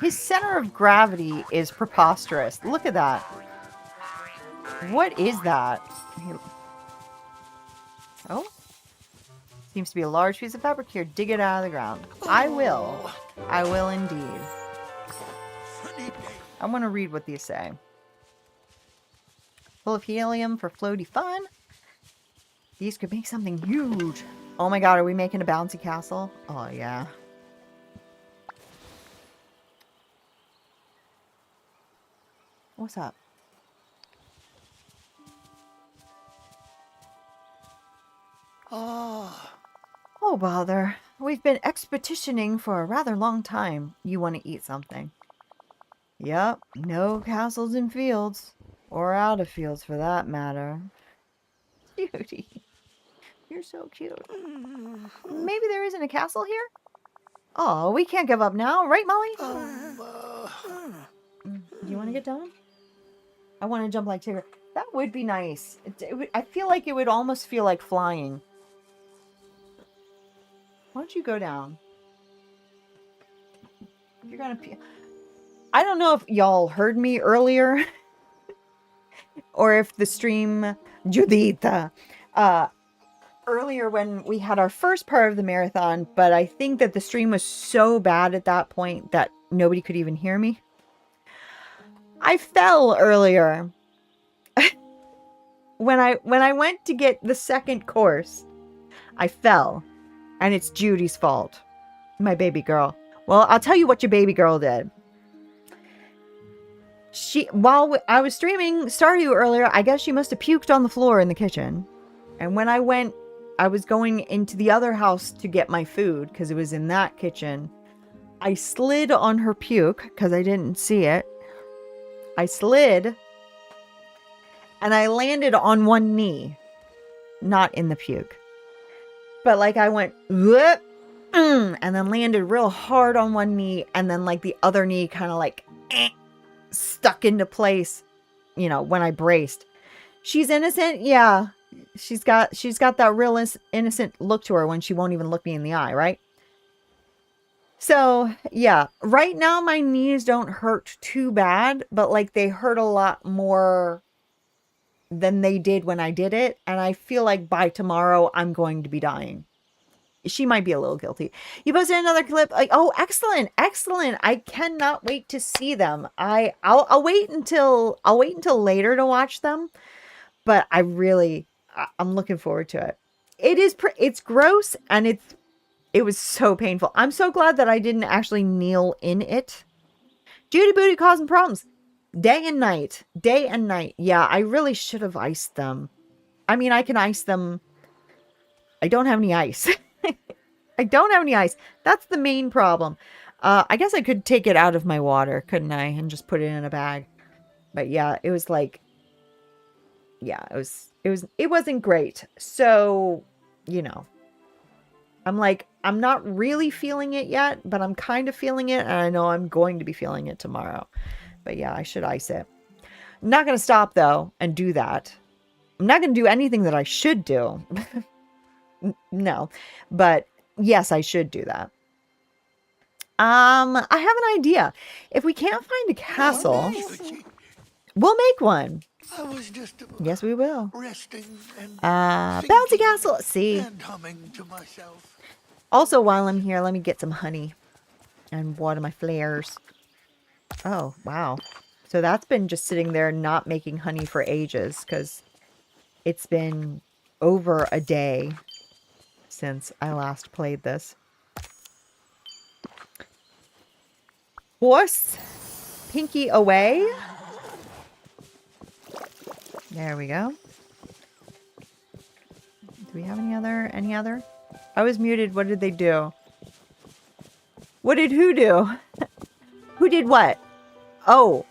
His center of gravity is preposterous. Look at that. What is that? Oh? Seems to be a large piece of fabric here. Dig it out of the ground. I will. I will indeed. Funny day. I want to read what these say. Full of helium for floaty fun. These could make something huge. Oh my god, are we making a bouncy castle? Oh yeah. What's up? Oh, bother. We've been expeditioning for a rather long time. You want to eat something? Yep, no castles in fields. Or out of fields, for that matter. Cutie. You're so cute. Maybe there isn't a castle here? Oh, we can't give up now, right, Molly? Do you want to get down? I want to jump like Tigger. That would be nice. I feel like it would almost feel like flying. Why don't you go down? You're gonna pee. I don't know if y'all heard me earlier. Or if the stream Judita earlier when we had our first part of the marathon, but I think that the stream was so bad at that point that nobody could even hear me. I fell earlier. when I went to get the second course, I fell. And it's Judy's fault. My baby girl. Well, I'll tell you what your baby girl did. While I was streaming Stardew earlier, I guess she must have puked on the floor in the kitchen. And when I was going into the other house to get my food, because it was in that kitchen. I slid on her puke, because I didn't see it. I slid, and I landed on one knee. Not in the puke. But like I went, whoop, and then landed real hard on one knee, and then like the other knee kind of like stuck into place, you know, when I braced. She's innocent, yeah. She's got that real innocent look to her when she won't even look me in the eye, right? So, yeah, right now my knees don't hurt too bad, but like they hurt a lot more than they did when I did it, and I feel like by tomorrow I'm going to be dying. She might be a little guilty. You posted another clip. Like, oh, excellent, excellent. I cannot wait to see them. I'll wait until later to watch them, but I'm looking forward to it. It's gross, and it was so painful. I'm so glad that I didn't actually kneel in it. Judy Booty causing problems. Day and night. Day and night. Yeah, I really should have iced them. I mean, I can ice them. I don't have any ice. I don't have any ice. That's the main problem. I guess I could take it out of my water, couldn't I? And just put it in a bag. But yeah, it was like, yeah, it wasn't great. So, you know, I'm like, I'm not really feeling it yet, but I'm kind of feeling it. And I know I'm going to be feeling it tomorrow. But yeah, I should ice it. I'm not going to stop though and do that. I'm not going to do anything that I should do. No, but yes, I should do that. I have an idea. If we can't find a castle, we'll make one. I was just Yes, we will. resting and Bouncy thinking castle. Let's see. and humming to myself. Also, while I'm here, let me get some honey and water my flares. Oh, wow. So that's been just sitting there not making honey for ages because it's been over a day since I last played this. Horse, pinky away. There we go. Do we have any other? I was muted. What did they do? What did who do? Who did what? Oh.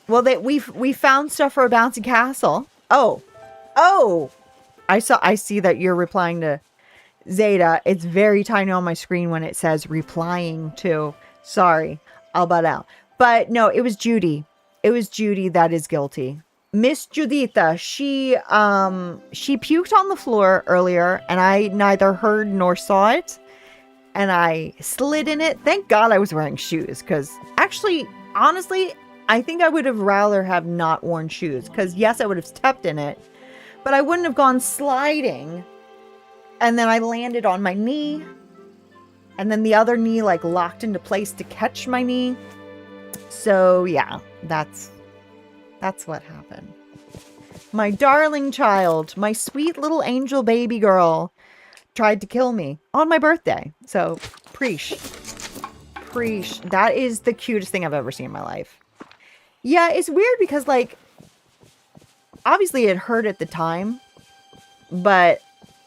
Well, we found stuff for a bouncy castle. Oh. Oh. I see that you're replying to Zeta. It's very tiny on my screen when it says replying to. Sorry, I'll butt out. But no, it was Judy. It was Judy that is guilty. Miss Juditha, she puked on the floor earlier, and I neither heard nor saw it. And I slid in it. Thank God I was wearing shoes, because actually, honestly, I think I would have rather have not worn shoes, because yes, I would have stepped in it, but I wouldn't have gone sliding. And then I landed on my knee, and then the other knee like locked into place to catch my knee. So yeah, that's what happened. My darling child, my sweet little angel baby girl, tried to kill me on my birthday. So preach. That is the cutest thing I've ever seen in my life. Yeah, it's weird because like, obviously it hurt at the time, but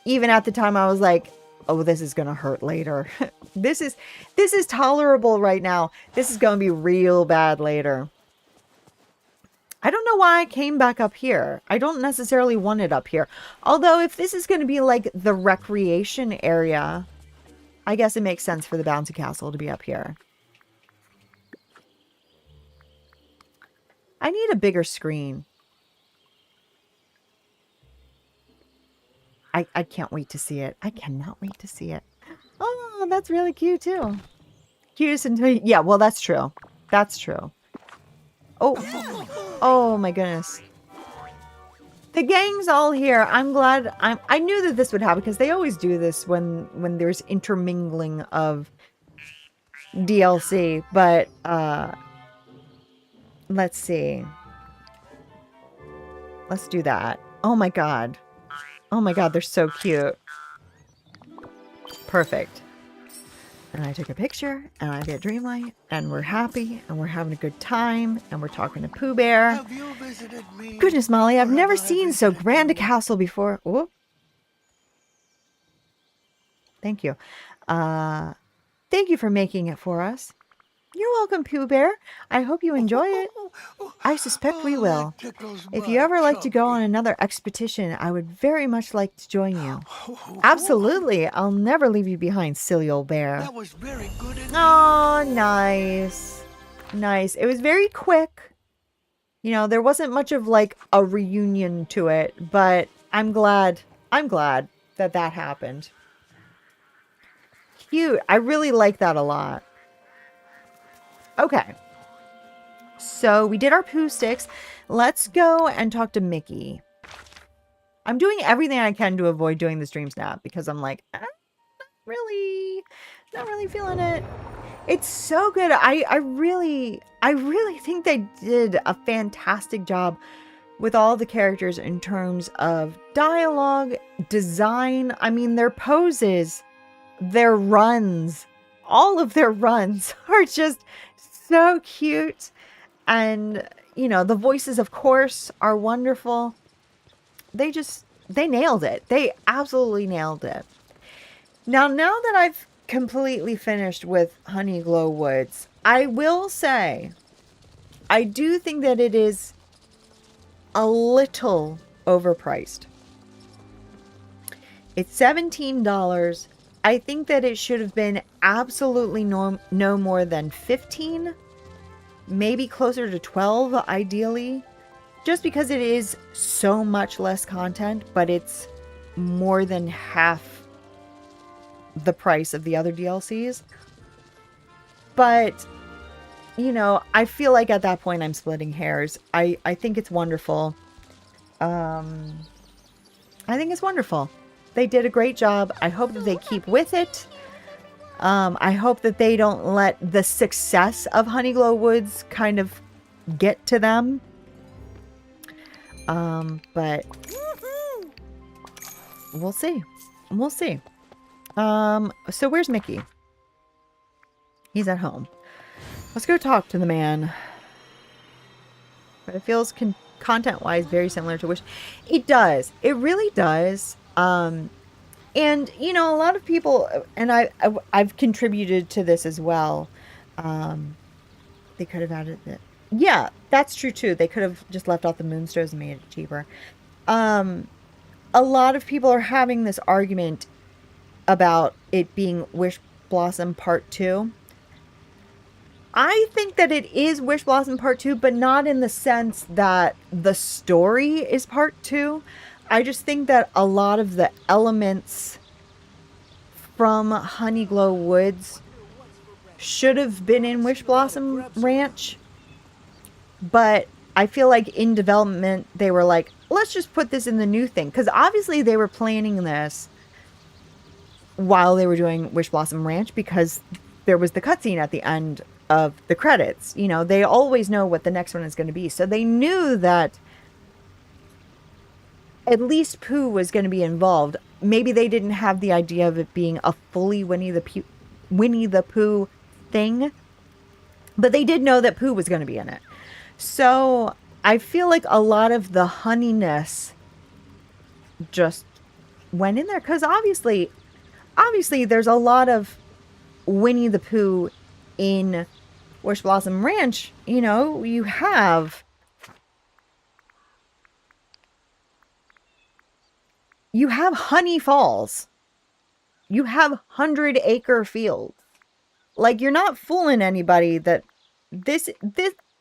even at the time I was like, oh, this is going to hurt later. This is tolerable right now. This is going to be real bad later. I don't know why I came back up here. I don't necessarily want it up here. Although if this is going to be like the recreation area, I guess it makes sense for the bouncy castle to be up here. I need a bigger screen. I can't wait to see it. I cannot wait to see it. Oh, that's really cute too. Cutest until yeah, well that's true. That's true. Oh my goodness. The gang's all here. I'm glad. I knew that this would happen because they always do this when there's intermingling of DLC. But let's see. Let's do that. Oh my god. Oh my god, they're so cute. Perfect. And I took a picture, and I get Dreamlight, and we're happy, and we're having a good time, and we're talking to Pooh Bear. Have you visited me? Goodness, Molly, I've or never have I seen so visited grand a you? castle before. Whoop. Thank you. Thank you for making it for us. You're welcome, Pooh Bear. I hope you enjoy it. I suspect we will. That tickles If my you ever like to go on tummy. another expedition, I would very much like to join you. Absolutely. I'll never leave you behind, silly old bear. That was very good indeed. Oh, nice. Nice. It was very quick. You know, there wasn't much of like a reunion to it, but I'm glad that that happened. Cute. I really like that a lot. Okay. So we did our poo sticks. Let's go and talk to Mickey. I'm doing everything I can to avoid doing the stream snap because I'm like, not really feeling it. It's so good. I really think they did a fantastic job with all the characters in terms of dialogue, design. I mean, their poses, their runs, all of their runs are just so cute. And, you know, the voices, of course, are wonderful. They nailed it. They absolutely nailed it. Now that I've completely finished with Honeyglow Woods, I will say, I do think that it is a little overpriced. It's $17. I think that it should have been absolutely no more than 15, maybe closer to 12 ideally, just because it is so much less content, but it's more than half the price of the other DLCs. But, you know, I feel like at that point I'm splitting hairs. I think it's wonderful. I think it's wonderful. They did a great job. I hope that they keep with it. I hope that they don't let the success of Honeyglow Woods kind of get to them. But we'll see. We'll see. So where's Mickey? He's at home. Let's go talk to the man. But it feels content-wise very similar to Wish. It does. It really does. And you know, a lot of people, and I've contributed to this as well. They could have added it. Yeah, that's true too. They could have just left off the Moonstones and made it cheaper. A lot of people are having this argument about it being Wish Blossom Part 2. I think that it is Wish Blossom Part 2, but not in the sense that the story is Part 2. I just think that a lot of the elements from Honeyglow Woods should have been in Wish Blossom Ranch. But I feel like in development, they were like, let's just put this in the new thing. Because obviously they were planning this while they were doing Wish Blossom Ranch, because there was the cutscene at the end of the credits. You know, they always know what the next one is going to be. So they knew that at least Pooh was going to be involved. Maybe they didn't have the idea of it being a fully Winnie the Pooh thing, but they did know that Pooh was going to be in it. So I feel like a lot of the honeyness just went in there, because obviously there's a lot of Winnie the Pooh in Wish Blossom Ranch. You know, you have Honey Falls. You have 100 Acre Fields. Like, you're not fooling anybody that this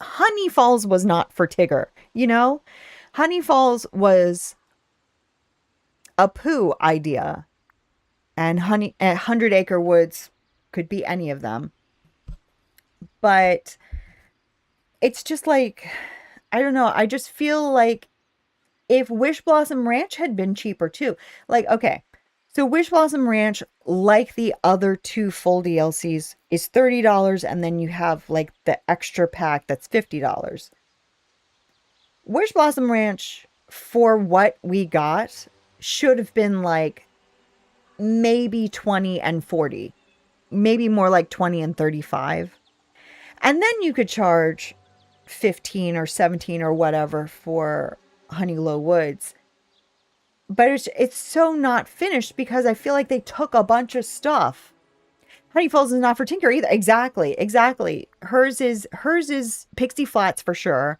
Honey Falls was not for Tigger, you know? Honey Falls was a Pooh idea. And 100 Acre Woods could be any of them. But it's just like, I don't know. I just feel like if Wish Blossom Ranch had been cheaper too. Like, okay, so Wish Blossom Ranch, like the other two full DLCs, is $30, and then you have like the extra pack that's $50. Wish Blossom Ranch, for what we got, should have been like maybe 20 and 40. Maybe more like 20 and 35. And then you could charge 15 or 17 or whatever for Honeyglow Woods. But it's so not finished, because I feel like they took a bunch of stuff. Honey Falls is not for Tinker either. Exactly. Hers is Pixie Flats for sure.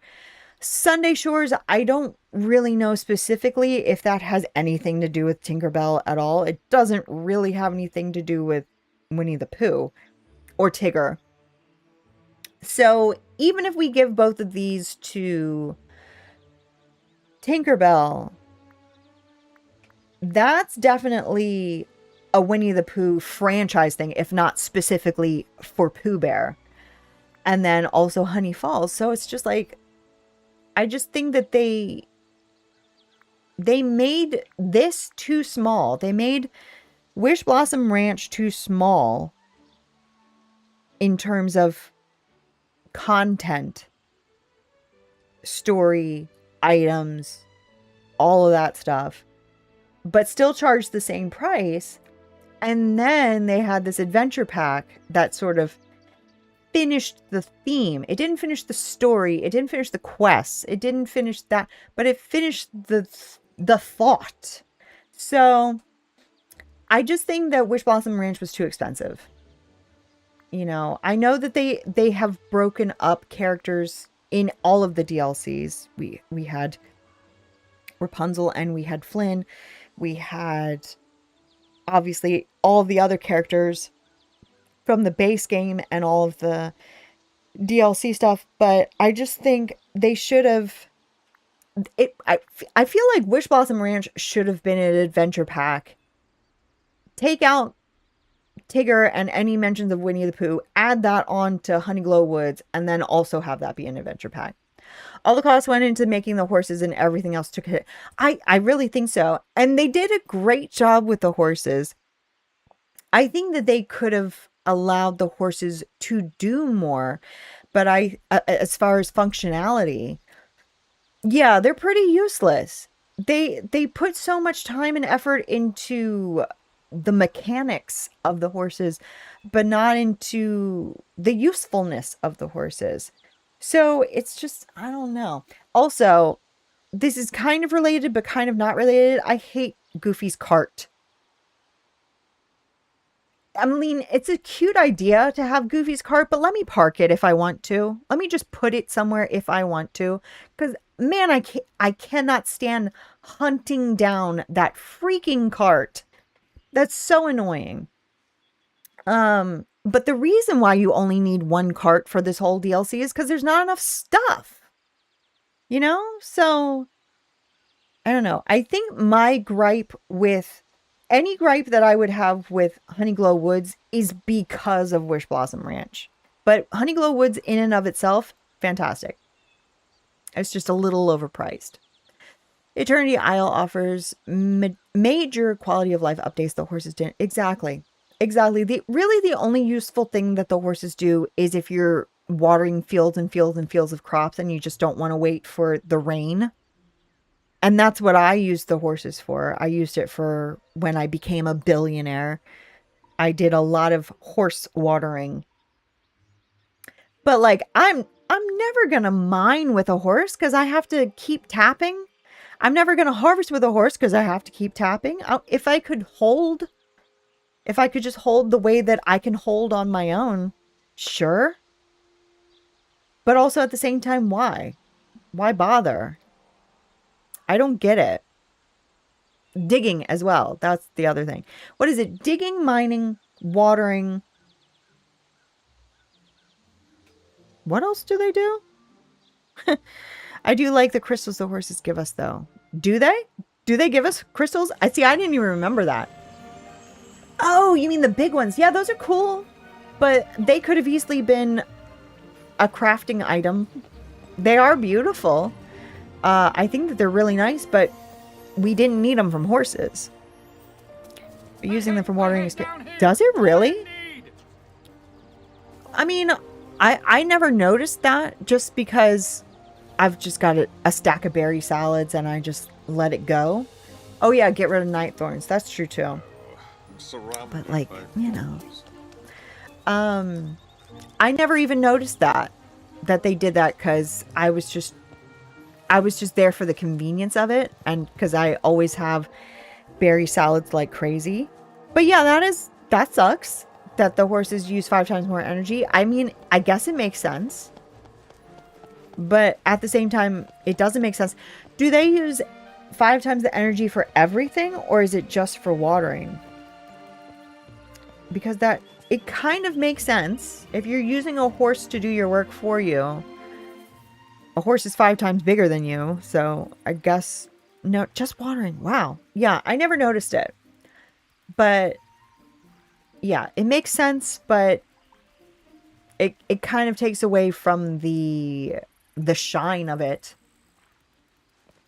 Sunday Shores, I don't really know specifically if that has anything to do with Tinkerbell at all. It doesn't really have anything to do with Winnie the Pooh or Tigger. So even if we give both of these to Tinkerbell, that's definitely a Winnie the Pooh franchise thing, if not specifically for Pooh Bear. And then also Honey Falls. So it's just like, I just think that they made this too small. They made Wish Blossom Ranch too small in terms of content, story, items, all of that stuff, but still charged the same price. And then they had this adventure pack that sort of finished the theme. It didn't finish the story. It didn't finish the quests. It didn't finish that, but it finished the thought. So I just think that Wish Blossom Ranch was too expensive. You know, I know that they have broken up characters in all of the DLCs. We had Rapunzel and we had Flynn. We had obviously all of the other characters from the base game and all of the DLC stuff, but I just think they should have I feel like Wish Blossom Ranch should have been an adventure pack. Take out Tigger and any mentions of Winnie the Pooh, add that on to Honeyglow Woods, and then also have that be an adventure pack. All the costs went into making the horses and everything else took a hit. I really think so. And they did a great job with the horses. I think that they could have allowed the horses to do more, but as far as functionality, yeah, they're pretty useless. They put so much time and effort into the mechanics of the horses, but not into the usefulness of the horses. So it's just, I don't know. Also, this is kind of related, but kind of not related. I hate Goofy's cart. I mean, it's a cute idea to have Goofy's cart, but let me park it if I want to. Let me just put it somewhere if I want to. Because, man, I cannot stand hunting down that freaking cart. That's so annoying. But the reason why you only need one cart for this whole DLC is because there's not enough stuff. You know? So, I don't know. I think my gripe with any gripe that I would have with Honeyglow Woods is because of Wish Blossom Ranch. But Honeyglow Woods in and of itself, fantastic. It's just a little overpriced. Eternity Isle offers major quality of life updates the horses didn't. Exactly. Really the only useful thing that the horses do is if you're watering fields and fields and fields of crops and you just don't want to wait for the rain. And that's what I used the horses for. I used it for when I became a billionaire. I did a lot of horse watering. But like, I'm never going to mine with a horse because I have to keep tapping. I'm never going to harvest with a horse because I have to keep tapping. If I could just hold the way that I can hold on my own, sure. But also at the same time, why? Why bother? I don't get it. Digging as well. That's the other thing. What is it? Digging, mining, watering. What else do they do? I do like the crystals the horses give us, though. Do they? Do they give us crystals? I didn't even remember that. Oh, you mean the big ones? Yeah, those are cool. But they could have easily been a crafting item. They are beautiful. I think that they're really nice, but we didn't need them from horses. We're using them for watering. Does it really? I mean, I never noticed that just because I've just got a stack of berry salads and I just let it go. Oh yeah, get rid of night thorns. That's true too. But like, you know, I never even noticed that they did that because I was just there for the convenience of it and because I always have berry salads like crazy. But yeah, that sucks. that the horses use 5 times more energy. I mean, I guess it makes sense. But at the same time, it doesn't make sense. Do they use 5 times the energy for everything, or is it just for watering? Because it kind of makes sense. If you're using a horse to do your work for you, a horse is 5 times bigger than you. So I guess, no, just watering. Wow. Yeah, I never noticed it. But yeah, it makes sense, but it kind of takes away from the shine of it.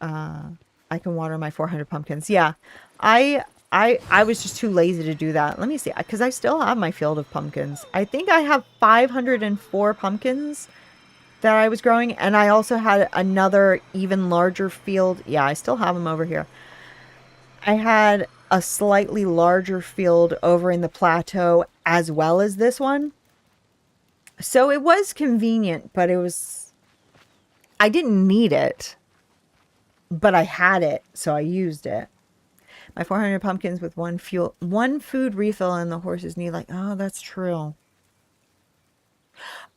I can water my 400 pumpkins. Yeah, I was just too lazy to do that. Let me see, because I still have my field of pumpkins. I think I have 504 pumpkins that I was growing, and I also had another even larger field. Yeah, I still have them over here. I had a slightly larger field over in the plateau as well as this one. So it was convenient, but I didn't need it, but I had it, so I used it. My 400 pumpkins with one food refill, and the horses need oh, that's true.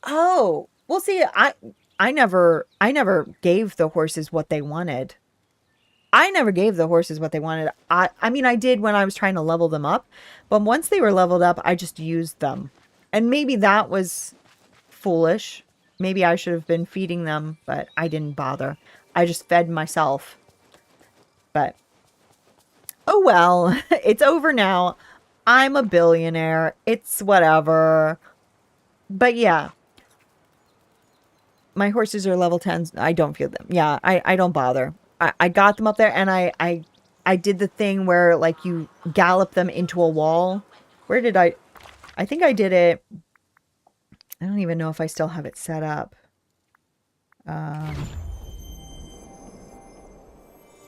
Oh, well, see, I never gave the horses what they wanted. I never gave the horses what they wanted. I mean, I did when I was trying to level them up, but once they were leveled up, I just used them. And maybe that was foolish. Maybe I should have been feeding them, but I didn't bother. I just fed myself. But, oh well, it's over now. I'm a billionaire. It's whatever. But yeah. My horses are level 10s. I don't feed them. Yeah, I don't bother. I got them up there, and I did the thing where, like, you gallop them into a wall. Where did I think I did it. I don't even know if I still have it set up.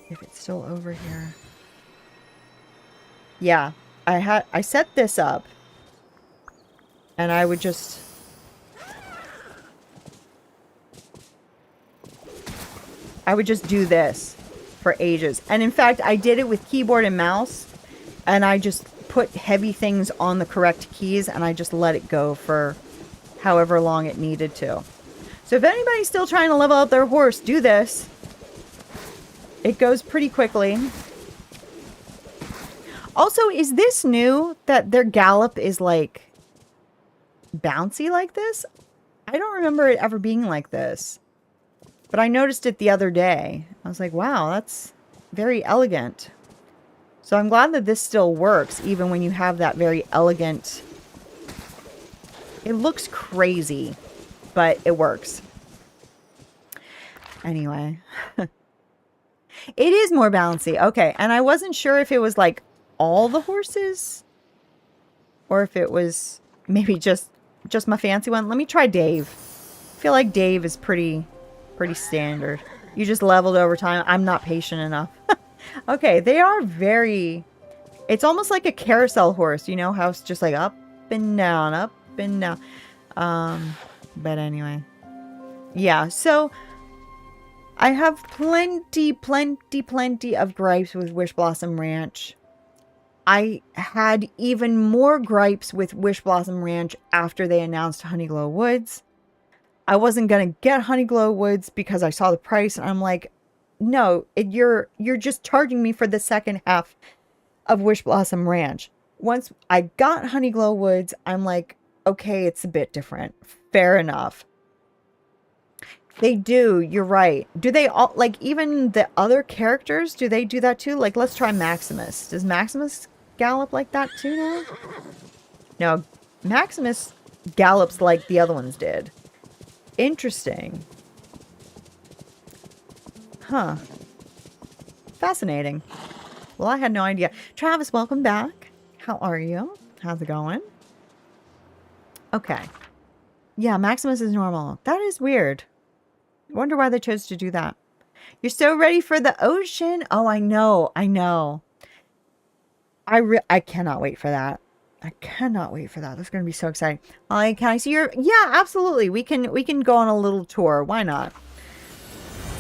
If it's still over here. Yeah, I set this up, and I would just... do this for ages. And in fact, I did it with keyboard and mouse, and I just put heavy things on the correct keys, and I just let it go for however long it needed to. So if anybody's still trying to level out their horse, do this. It goes pretty quickly. Also, is this new that their gallop is like bouncy like this? I don't remember it ever being like this. But I noticed it the other day. I was like, wow, that's very elegant. So I'm glad that this still works, even when you have that very elegant... It looks crazy, but it works. Anyway. It is more bouncy. Okay, and I wasn't sure if it was like all the horses, or if it was maybe just my fancy one. Let me try Dave. I feel like Dave is pretty standard. You just leveled over time. I'm not patient enough. Okay, they are very... It's almost like a carousel horse. You know how it's just like up and down, up and down. But anyway. Yeah, so... I have plenty of gripes with Wish Blossom Ranch. I had even more gripes with Wish Blossom Ranch after they announced Honeyglow Woods. I wasn't going to get Honeyglow Woods because I saw the price, and I'm like, no, you're just charging me for the second half of Wish Blossom Ranch. Once I got Honeyglow Woods, I'm like, okay, it's a bit different. Fair enough. They do, you're right. Do they all, like, even the other characters, do they do that too? Like, let's try Maximus. Does Maximus gallop like that too now? No, Maximus gallops like the other ones did. Interesting. Huh. Fascinating. Well, I had no idea. Travis, welcome back. How are you? How's it going? Okay. Yeah, Maximus is normal. That is weird. I wonder why they chose to do that. You're so ready for the ocean. Oh, I know. I know. I cannot wait for that. I cannot wait for that. That's going to be so exciting. Can I see your... Yeah, absolutely. We can go on a little tour. Why not?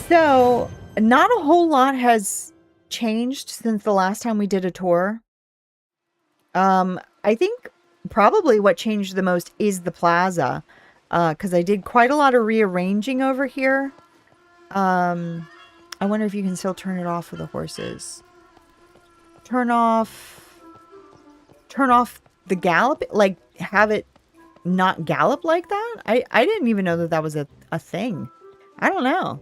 So, not a whole lot has changed since the last time we did a tour. I think probably what changed the most is the plaza. Because I did quite a lot of rearranging over here. I wonder if you can still turn it off for the horses. Turn off the gallop, like have it not gallop like that. I didn't even know that that was a thing. I don't know.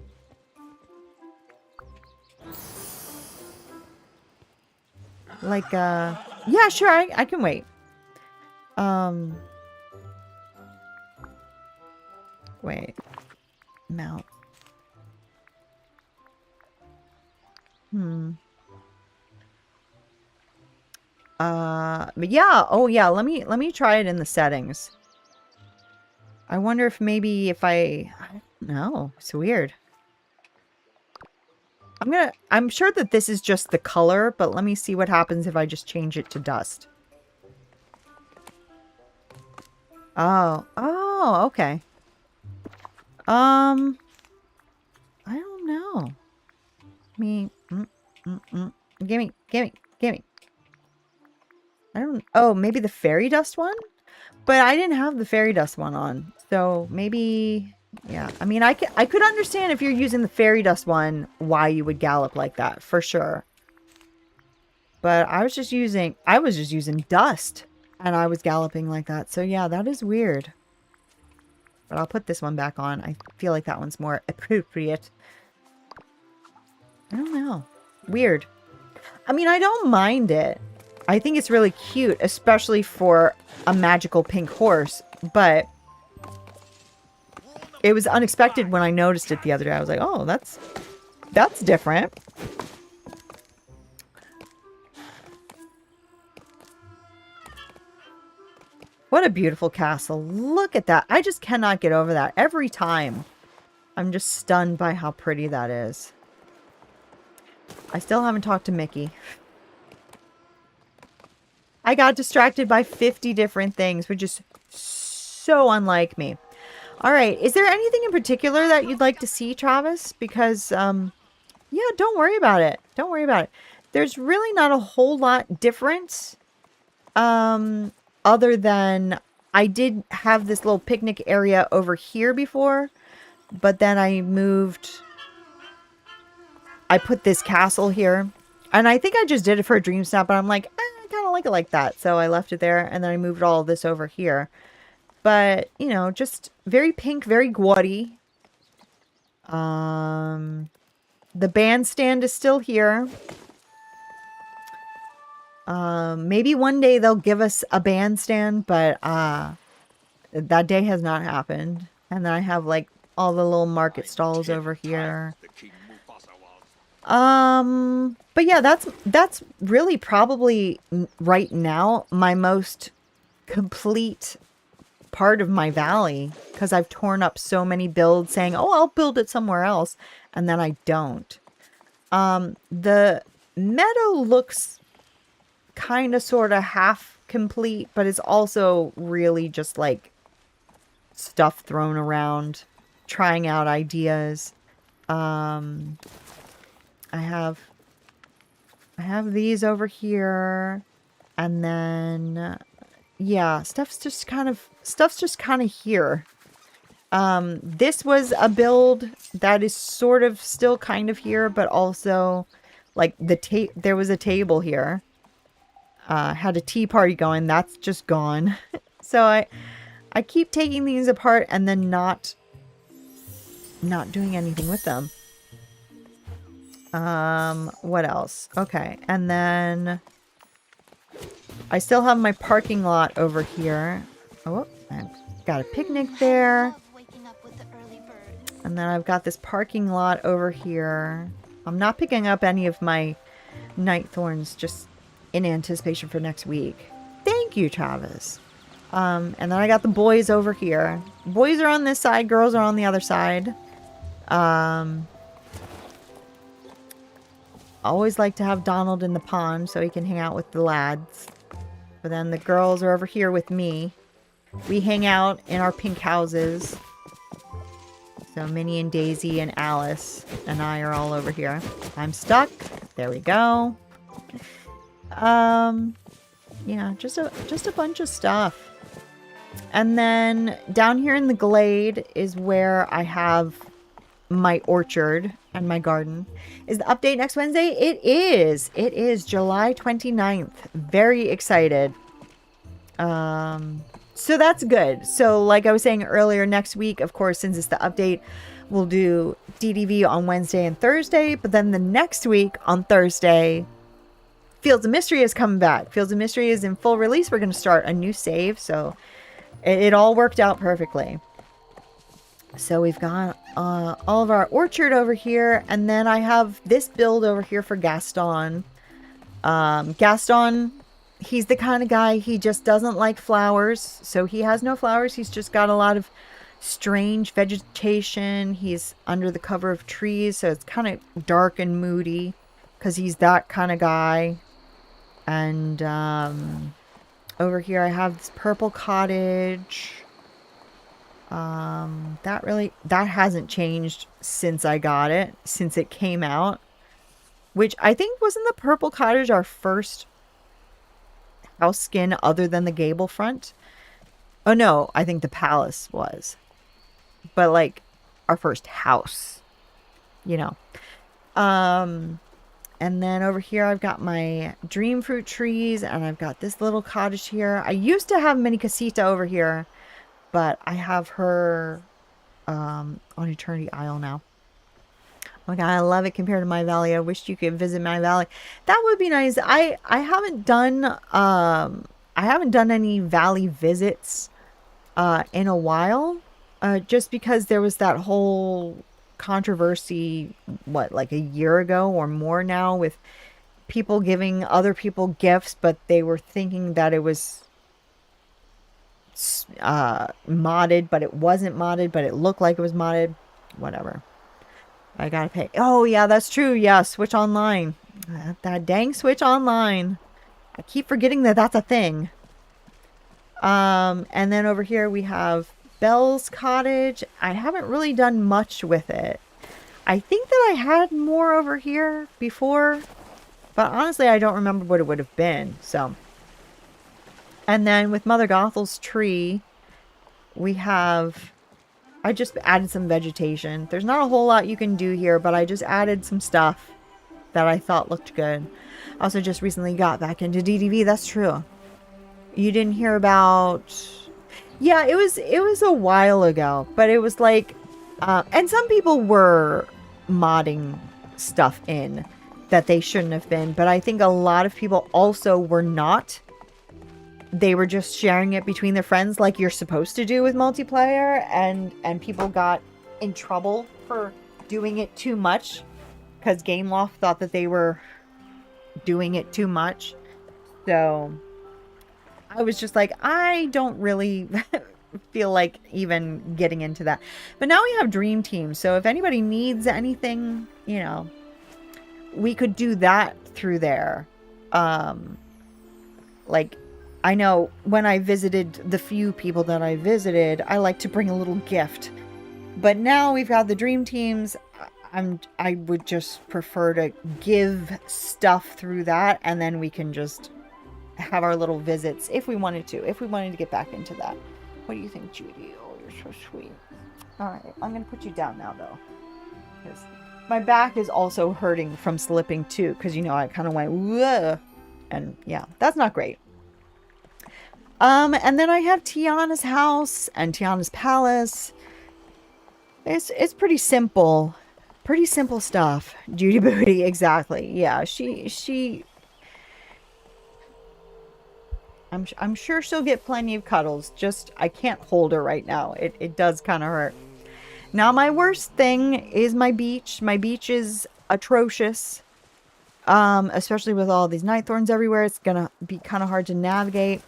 Like, yeah, sure, I can wait. Wait. Mount. But yeah, oh yeah, let me try it in the settings. I wonder if maybe if I don't know, it's weird. I'm sure that this is just the color, but let me see what happens if I just change it to dust. Oh, okay. I don't know. Gimme. I don't, oh, maybe the fairy dust one? But I didn't have the fairy dust one on. So maybe, yeah. I mean, I could understand if you're using the fairy dust one, why you would gallop like that, for sure. But I was just using dust, and I was galloping like that. So yeah, that is weird. But I'll put this one back on. I feel like that one's more appropriate. I don't know. Weird. I mean, I don't mind it. I think it's really cute, especially for a magical pink horse, but it was unexpected when I noticed it the other day. I was like, oh, that's different. What a beautiful castle. Look at that. I just cannot get over that every time. I'm just stunned by how pretty that is. I still haven't talked to Mickey. I got distracted by 50 different things, which is so unlike me. All right. Is there anything in particular that you'd like to see, Travis? Because, yeah, don't worry about it. Don't worry about it. There's really not a whole lot different. Other than I did have this little picnic area over here before, but then I put this castle here. And I think I just did it for a dream snap, but I'm like, I kind of like it like that. So I left it there, and then I moved all of this over here. But, you know, just very pink, very gaudy. The bandstand is still here. Maybe one day they'll give us a bandstand, but that day has not happened. And then I have, like, all the little market stalls over here. But yeah, that's really probably right now my most complete part of my valley, because I've torn up so many builds saying, oh, I'll build it somewhere else, and then I don't. The meadow looks kind of sort of half complete, but it's also really just like stuff thrown around, trying out ideas. I have these over here, and then yeah, stuff's just kind of here. This was a build that is sort of still kind of here, but also like there was a table here. Had a tea party going, that's just gone. So I keep taking these apart and then not doing anything with them. What else? Okay, and then I still have my parking lot over here. Oh, I've got a picnic there. And then I've got this parking lot over here. I'm not picking up any of my night thorns just in anticipation for next week. Thank you, Travis. And then I got the boys over here. Boys are on this side, girls are on the other side. Always like to have Donald in the pond so he can hang out with the lads. But then the girls are over here with me. We hang out in our pink houses. So Minnie and Daisy and Alice and I are all over here. I'm stuck. There we go. yeah, just a bunch of stuff. And then down here in the glade is where I have my orchard and my garden. Is the update next Wednesday? It is. It is July 29th. Very excited. So that's good. So like I was saying earlier, next week, of course, since it's the update, we'll do DDV on Wednesday and Thursday. But then the next week on Thursday, Fields of Mystery is coming back. Fields of Mystery is in full release. We're going to start a new save. So it all worked out perfectly. So we've got all of our orchard over here. And then I have this build over here for Gaston. Gaston, he's the kind of guy, he just doesn't like flowers. So he has no flowers. He's just got a lot of strange vegetation. He's under the cover of trees. So it's kind of dark and moody because he's that kind of guy. And over here I have this purple cottage. That hasn't changed since I got it, since it came out. Which I think wasn't the purple cottage our first house skin other than the gable front? Oh no, I think the palace was. But like our first house, you know. And then over here I've got my dream fruit trees and I've got this little cottage here. I used to have Mini Casita over here, but I have her on Eternity Isle now. Oh my god, I love it compared to my valley. I wish you could visit my valley. That would be nice. I haven't done any valley visits in a while. Just because there was that whole controversy, what, like a year ago or more now, with people giving other people gifts, but they were thinking that it was modded, but it wasn't modded, but it looked like it was modded. Whatever. I gotta pay. Oh yeah, that's true. Yeah, Switch Online. That dang Switch Online. I keep forgetting that that's a thing. And then over here we have Belle's Cottage. I haven't really done much with it. I think that I had more over here before, but honestly I don't remember what it would have been. So, and then with Mother Gothel's tree, we have, I just added some vegetation. There's not a whole lot you can do here, but I just added some stuff that I thought looked good. Also just recently got back into DDV. That's true. You didn't hear about... Yeah, it was a while ago, but it was like... and some people were modding stuff in that they shouldn't have been, but I think a lot of people also were not. They were just sharing it between their friends like you're supposed to do with multiplayer, and people got in trouble for doing it too much because Gameloft thought that they were doing it too much. So I was just like, I don't really feel like even getting into that. But now we have Dream Team, so if anybody needs anything, you know, we could do that through there. Like, I know when I visited the few people that I visited, I like to bring a little gift. But now we've got the Dream Teams. I would just prefer to give stuff through that, and then we can just have our little visits if we wanted to. If we wanted to get back into that. What do you think, Judy? Oh, you're so sweet. All right, I'm gonna put you down now, though, because my back is also hurting from slipping too. Because you know I kind of went whoa, and yeah, that's not great. And then I have Tiana's house and Tiana's palace. It's pretty simple. Pretty simple stuff. Judy Booty, exactly. Yeah, she I'm sure she'll get plenty of cuddles. Just I can't hold her right now. It does kind of hurt. Now my worst thing is my beach. My beach is atrocious. Especially with all these night thorns everywhere. It's gonna be kind of hard to navigate.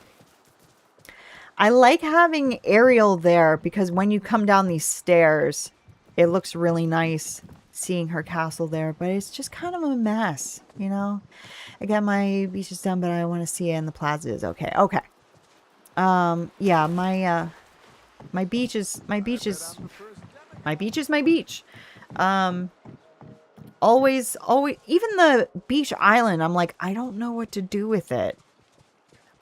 I like having Ariel there because when you come down these stairs, it looks really nice seeing her castle there, but it's just kind of a mess, you know? I got my beaches done, but I want to see it, and the plaza is okay. Okay. Yeah, my beach is my beach. Always, even the beach island, I'm like, I don't know what to do with it.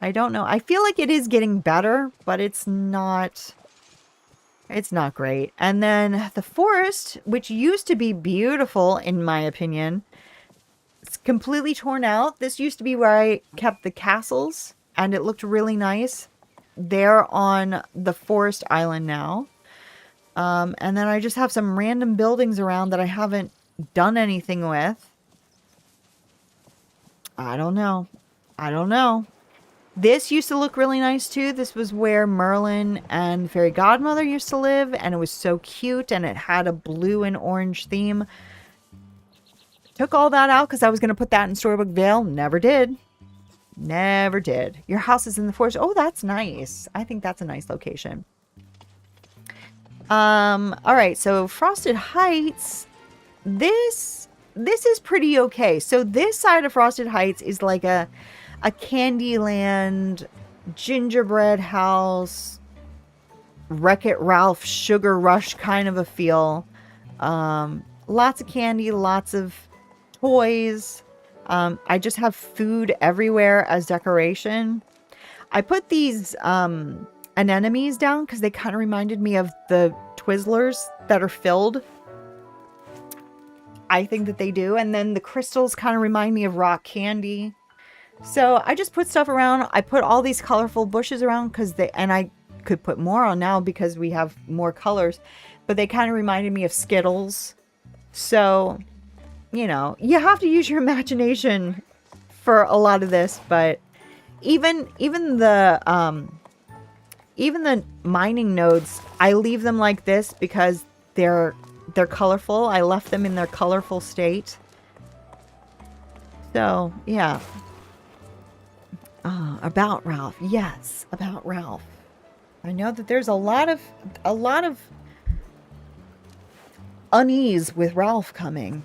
I don't know. I feel like it is getting better, but it's not great. And then the forest, which used to be beautiful in my opinion, it's completely torn out. This used to be where I kept the castles and it looked really nice. They're on the forest island now. And then I just have some random buildings around that I haven't done anything with. I don't know. I don't know. This used to look really nice too. This was where Merlin and Fairy Godmother used to live, and it was so cute, and it had a blue and orange theme. Took all that out because I was going to put that in Storybook Vale. Never did. Never did. Your house is in the forest. Oh, that's nice. I think that's a nice location. All right, so Frosted Heights. This is pretty okay. So this side of Frosted Heights is like a Candyland, gingerbread house, Wreck-It Ralph, Sugar Rush kind of a feel. Lots of candy, lots of toys. I just have food everywhere as decoration. I put these anemones down because they kind of reminded me of the Twizzlers that are filled. I think that they do. And then the crystals kind of remind me of rock candy. So I just put stuff around. I put all these colorful bushes around because and I could put more on now because we have more colors, but they kind of reminded me of Skittles. So, you know, you have to use your imagination for a lot of this, but even the mining nodes, I leave them like this because they're colorful. I left them in their colorful state. So, yeah. About Ralph. Yes, about Ralph. I know that there's a lot of unease with Ralph coming.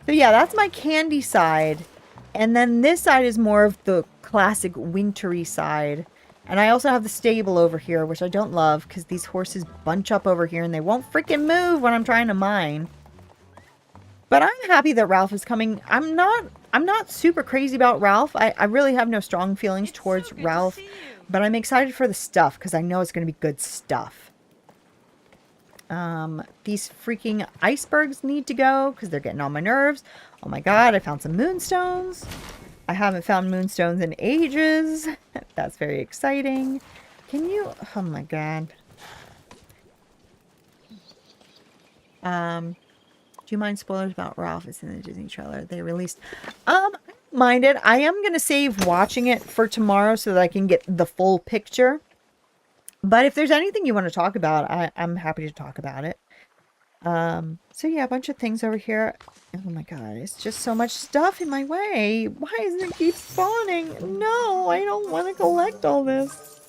So yeah, that's my candy side. And then this side is more of the classic wintry side. And I also have the stable over here, which I don't love because these horses bunch up over here and they won't freaking move when I'm trying to mine. But I'm happy that Ralph is coming. I'm not super crazy about Ralph. I really have no strong feelings towards Ralph. But I'm excited for the stuff because I know it's going to be good stuff. These freaking icebergs need to go because they're getting on my nerves. Oh my god, I found some moonstones. I haven't found moonstones in ages. That's very exciting. Can you... Oh my god. Do you mind spoilers about Ralph? It's in the Disney trailer they released. I don't mind it. I am going to save watching it for tomorrow so that I can get the full picture. But if there's anything you want to talk about, I'm happy to talk about it. So yeah, a bunch of things over here. Oh my god, it's just so much stuff in my way. Why does it keep spawning? No, I don't want to collect all this.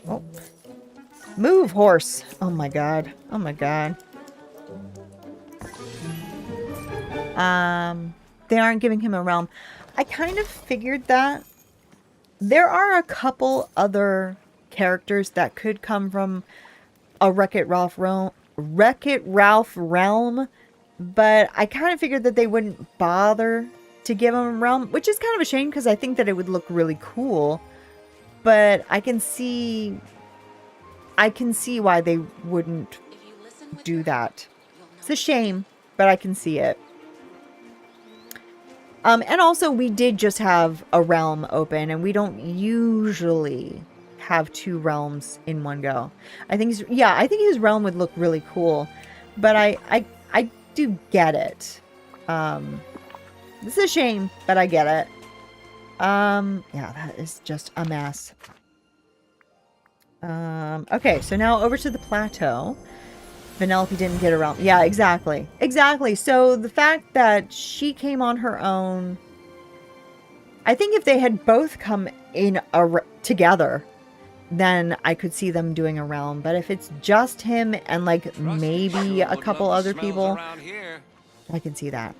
Oh. Move, horse. Oh my god. Oh my god. They aren't giving him a realm. I kind of figured that. There are a couple other characters that could come from a Wreck-It Ralph realm, but I kind of figured that they wouldn't bother to give him a realm, which is kind of a shame because I think that it would look really cool. But I can see why they wouldn't do that. It's a shame, but I can see it. And also we did just have a realm open and we don't usually have two realms in one go. I think his realm would look really cool, but I do get it. This is a shame, but I get it. Yeah, that is just a mess. Okay, so now over to the plateau. Vanellope didn't get around. Yeah, exactly. Exactly. So the fact that she came on her own, I think if they had both come in together, then I could see them doing a realm. But if it's just him and like maybe a couple other people, I can see that.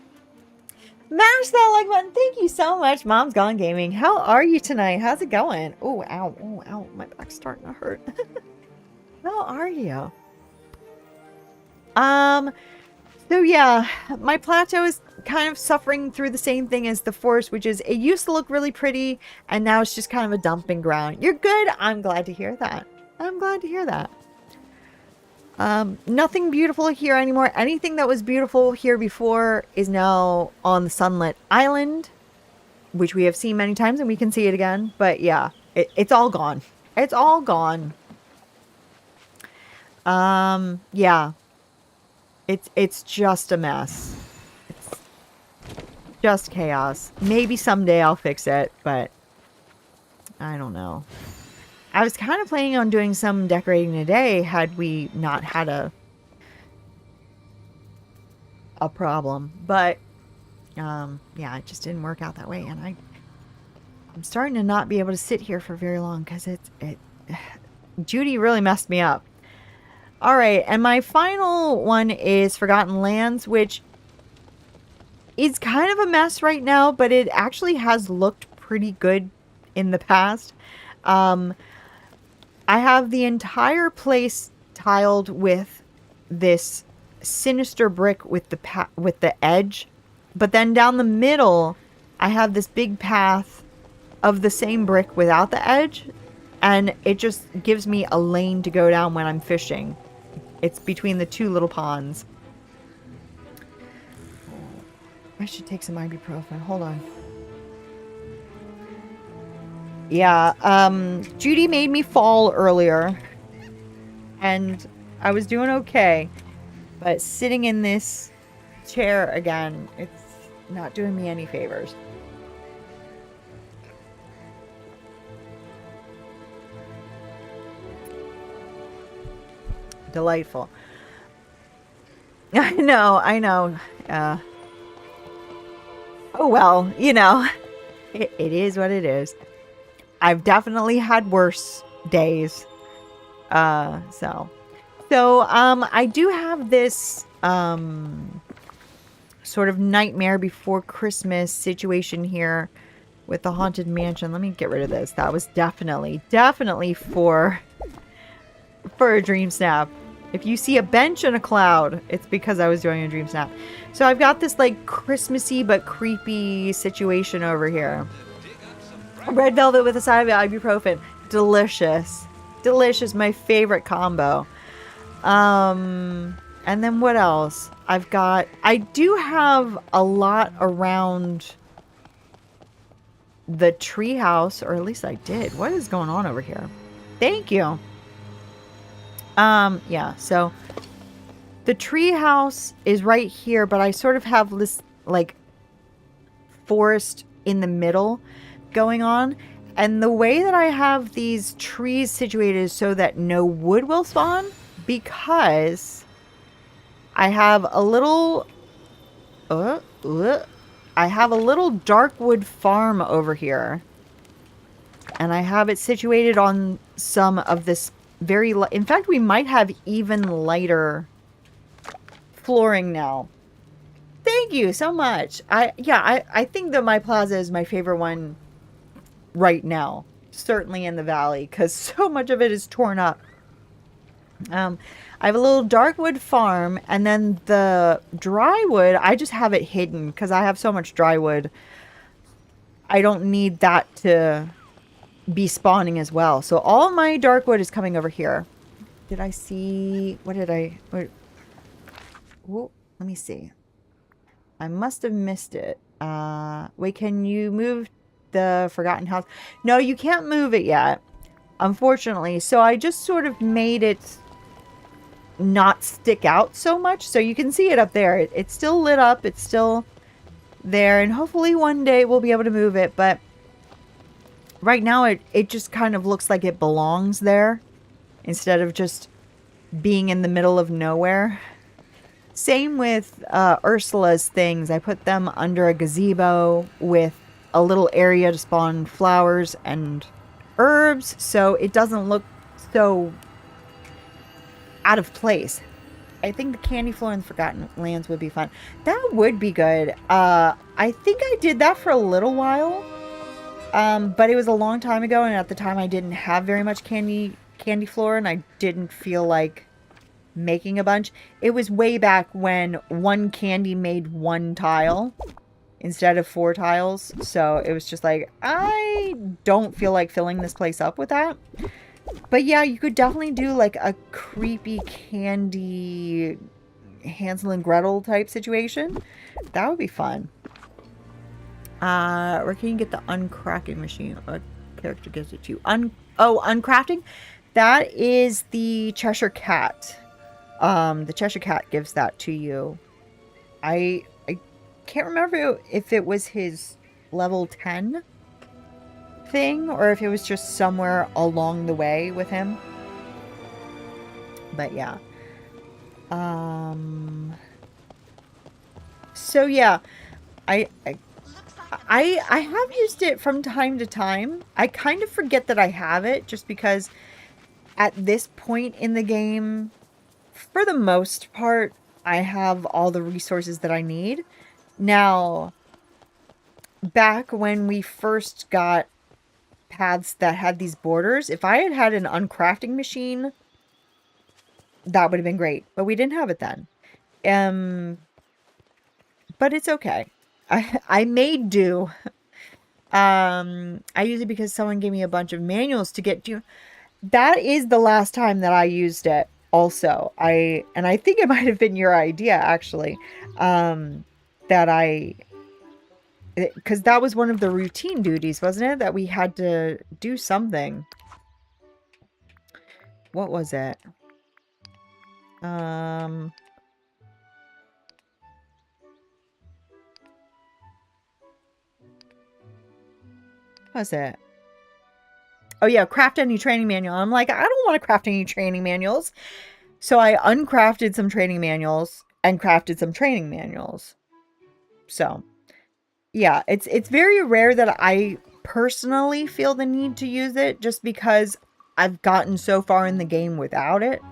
Mash that like button. Thank you so much, Mom's Gone Gaming. How are you tonight? How's it going? Oh, ow. Oh, ow. My back's starting to hurt. How are you? So yeah, my plateau is kind of suffering through the same thing as the forest, which is it used to look really pretty and now it's just kind of a dumping ground. You're good. I'm glad to hear that. I'm glad to hear that. Nothing beautiful here anymore. Anything that was beautiful here before is now on the sunlit island, which we have seen many times and we can see it again. But yeah, it's all gone. It's all gone. Yeah. It's just a mess. It's just chaos. Maybe someday I'll fix it, but I don't know. I was kind of planning on doing some decorating today had we not had a problem, but yeah, it just didn't work out that way, and I'm starting to not be able to sit here for very long because Judy really messed me up. All right, and my final one is Forgotten Lands, which is kind of a mess right now, but it actually has looked pretty good in the past. I have the entire place tiled with this sinister brick with the edge, but then down the middle, I have this big path of the same brick without the edge, and it just gives me a lane to go down when I'm fishing. It's between the two little ponds. I should take some ibuprofen. Hold on. Yeah, Judy made me fall earlier, and I was doing okay, but sitting in this chair again, it's not doing me any favors. Delightful. I know. Oh well, you know, it is what it is. I've definitely had worse days. So I do have this sort of Nightmare Before Christmas situation here with the Haunted Mansion. Let me get rid of this. That was definitely for a dream snap. If you see a bench and a cloud, it's because I was doing a dream snap. So I've got this like Christmassy but creepy situation over here. Red velvet with a side of ibuprofen. Delicious. Delicious. My favorite combo. And then what else? I do have a lot around the treehouse, or at least I did. What is going on over here? Thank you. Yeah, so the treehouse is right here, but I sort of have this like forest in the middle going on, and the way that I have these trees situated is so that no wood will spawn, because I have a little Darkwood farm over here, and I have it situated on some of this in fact, we might have even lighter flooring now. Thank you so much. I think that my plaza is my favorite one right now, certainly in the valley, because so much of it is torn up. I have a little Darkwood farm, and then the drywood, I just have it hidden because I have so much drywood. I don't need that to be spawning as well. So all my Darkwood is coming over here. Did I see... Wait, let me see. I must have missed it. Wait, can you move the Forgotten House? No, you can't move it yet, unfortunately. So I just sort of made it not stick out so much. So you can see it up there. It's still lit up. It's still there. And hopefully one day we'll be able to move it. But right now it just kind of looks like it belongs there instead of just being in the middle of nowhere. Same with Ursula's things. I put them under a gazebo with a little area to spawn flowers and herbs, so it doesn't look so out of place. I think the candy floor in the Forgotten Lands would be fun. That would be good. I think I did that for a little while, but it was a long time ago, and at the time I didn't have very much candy floor, and I didn't feel like making a bunch. It was way back when one candy made one tile instead of 4 tiles. So it was just like, I don't feel like filling this place up with that. But yeah, you could definitely do like a creepy candy Hansel and Gretel type situation. That would be fun. Where can you get the uncracking machine? What character gives it to you? Uncrafting? That is the Cheshire Cat. The Cheshire Cat gives that to you. I can't remember if it was his level 10 thing or if it was just somewhere along the way with him. But yeah. So yeah, I have used it from time to time. I kind of forget that I have it just because at this point in the game, for the most part, I have all the resources that I need. Now, back when we first got paths that had these borders, if I had had an uncrafting machine, that would have been great. But we didn't have it then. But it's okay. I made do. I use it because someone gave me a bunch of manuals to get to. That is the last time that I used it also. I think it might have been your idea actually. Because that was one of the routine duties, wasn't it? That we had to do something. What was it? What was it? Oh yeah, craft any training manual. I'm like, I don't want to craft any training manuals. So I uncrafted some training manuals and crafted some training manuals. So yeah, it's very rare that I personally feel the need to use it just because I've gotten so far in the game without it.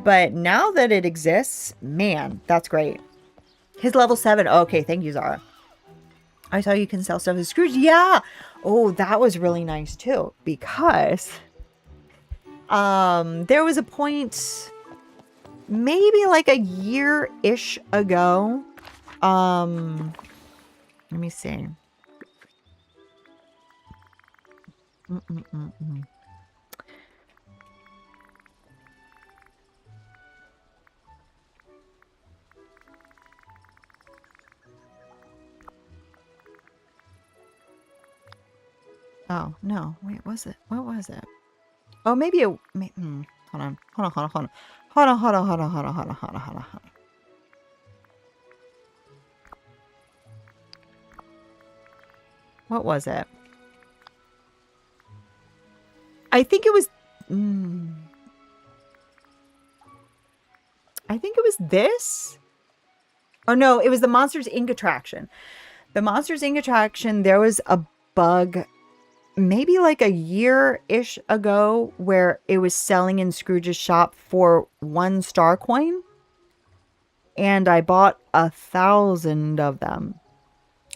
But now that it exists, man, that's great. His level 7. Oh, okay, thank you, Zara. I saw you can sell stuff to Scrooge. Yeah. Oh, that was really nice too because there was a point maybe like a year-ish ago. Let me see. Oh, no. Wait, was it? What was it? Oh, maybe it... hold on. Hold on. What was it? I think it was... I think it was this? Oh, no. It was the Monsters, Inc. attraction. The Monsters, Inc. attraction, there was a bug maybe like a year-ish ago where it was selling in Scrooge's shop for 1 star coin. And I bought 1,000 of them.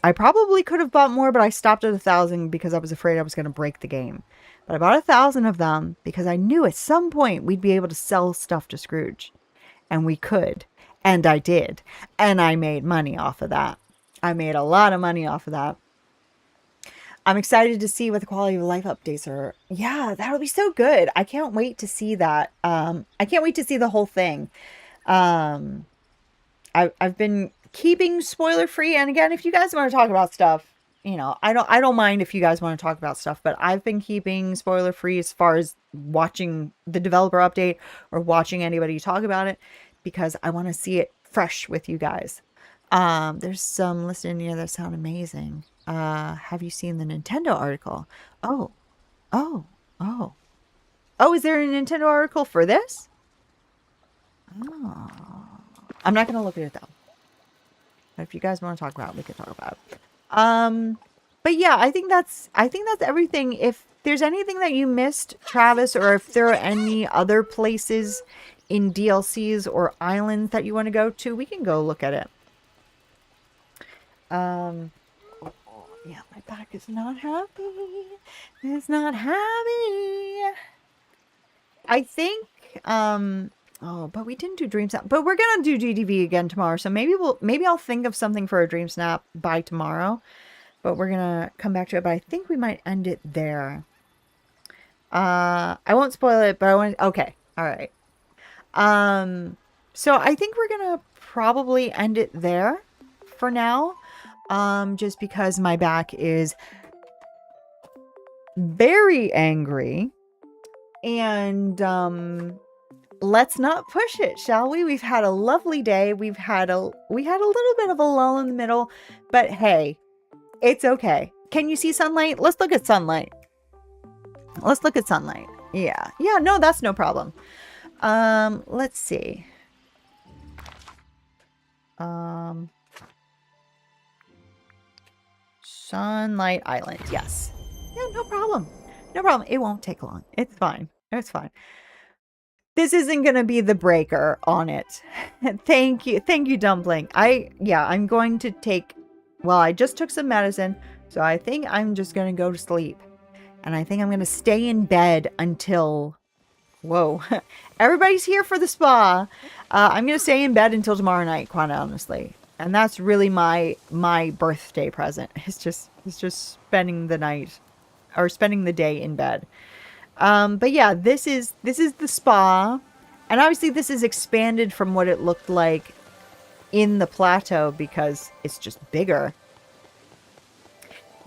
I probably could have bought more, but I stopped at 1,000 because I was afraid I was going to break the game. But I bought 1,000 of them because I knew at some point we'd be able to sell stuff to Scrooge. And we could. And I did. And I made money off of that. I made a lot of money off of that. I'm excited to see what the quality of life updates are. Yeah, that'll be so good. I can't wait to see that. I can't wait to see the whole thing. I've been keeping spoiler free. And again, if you guys want to talk about stuff, you know, I don't mind if you guys want to talk about stuff, but I've been keeping spoiler free as far as watching the developer update or watching anybody talk about it because I want to see it fresh with you guys. There's some listed in here that sound amazing. Have you seen the Nintendo article? Oh, is there a Nintendo article for this? Oh, I'm not going to look at it though. But if you guys want to talk about it, we can talk about it. But yeah, I think that's everything. If there's anything that you missed, Travis, or if there are any other places in DLCs or islands that you want to go to, we can go look at it. Yeah, my back is not happy. It's not happy. I think, Oh, but we didn't do Dream Snap. But we're gonna do GDV again tomorrow. So maybe I'll think of something for a Dream Snap by tomorrow. But we're gonna come back to it. But I think we might end it there. I won't spoil it, but I want. Okay, all right. So I think we're gonna probably end it there for now. Just because my back is very angry, and let's not push it, shall we? We've had a lovely day. We had a little bit of a lull in the middle, but hey, it's okay. Can you see sunlight? Let's look at sunlight. Let's look at sunlight. Yeah. Yeah, no, that's no problem. Let's see. Sunlight Island. Yes. Yeah, no problem. No problem. It won't take long. It's fine. It's fine. This isn't going to be the breaker on it. Thank you. Thank you, Dumpling. I'm going to take, well, I just took some medicine, so I think I'm just going to go to sleep. And I think I'm going to stay in bed until, whoa, everybody's here for the spa. I'm going to stay in bed until tomorrow night, quite honestly. And that's really my birthday present. It's just spending the night or spending the day in bed. But yeah, this is the spa. And obviously this is expanded from what it looked like in the plateau because it's just bigger.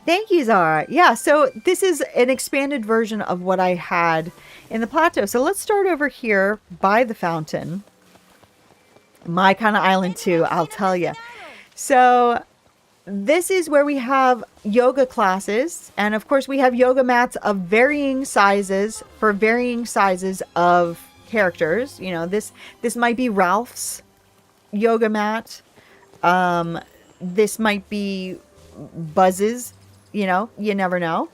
Thank you, Zara. Yeah, so this is an expanded version of what I had in the plateau. So let's start over here by the fountain. My kind of island too, I'll tell you. So this is where we have yoga classes. And of course we have yoga mats of varying sizes for varying sizes of characters. You know, this might be Ralph's yoga mat. This might be Buzz's, you know, you never know.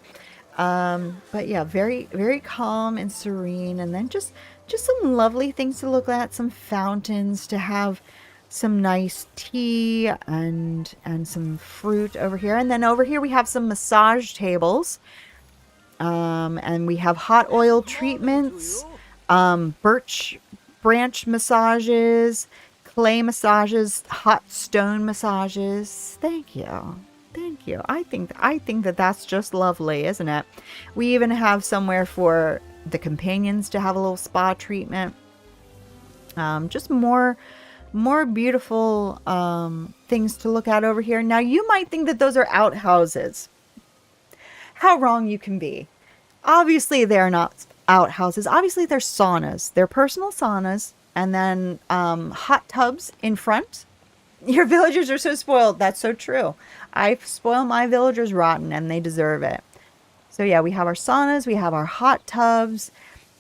But yeah, very, very calm and serene. And then just some lovely things to look at, some fountains to have some nice tea and some fruit over here. And then over here we have some massage tables. And we have hot oil treatments, birch branch massages, clay massages, hot stone massages. Thank you. Thank you. I think that that's just lovely, isn't it? We even have somewhere for the companions to have a little spa treatment. Just more beautiful things to look at over here. Now you might think that those are outhouses. How wrong you can be. Obviously they're not outhouses. Obviously they're saunas. They're personal saunas, and then hot tubs in front. Your villagers are so spoiled. That's so true. I spoil my villagers rotten, and they deserve it. So yeah, we have our saunas, we have our hot tubs.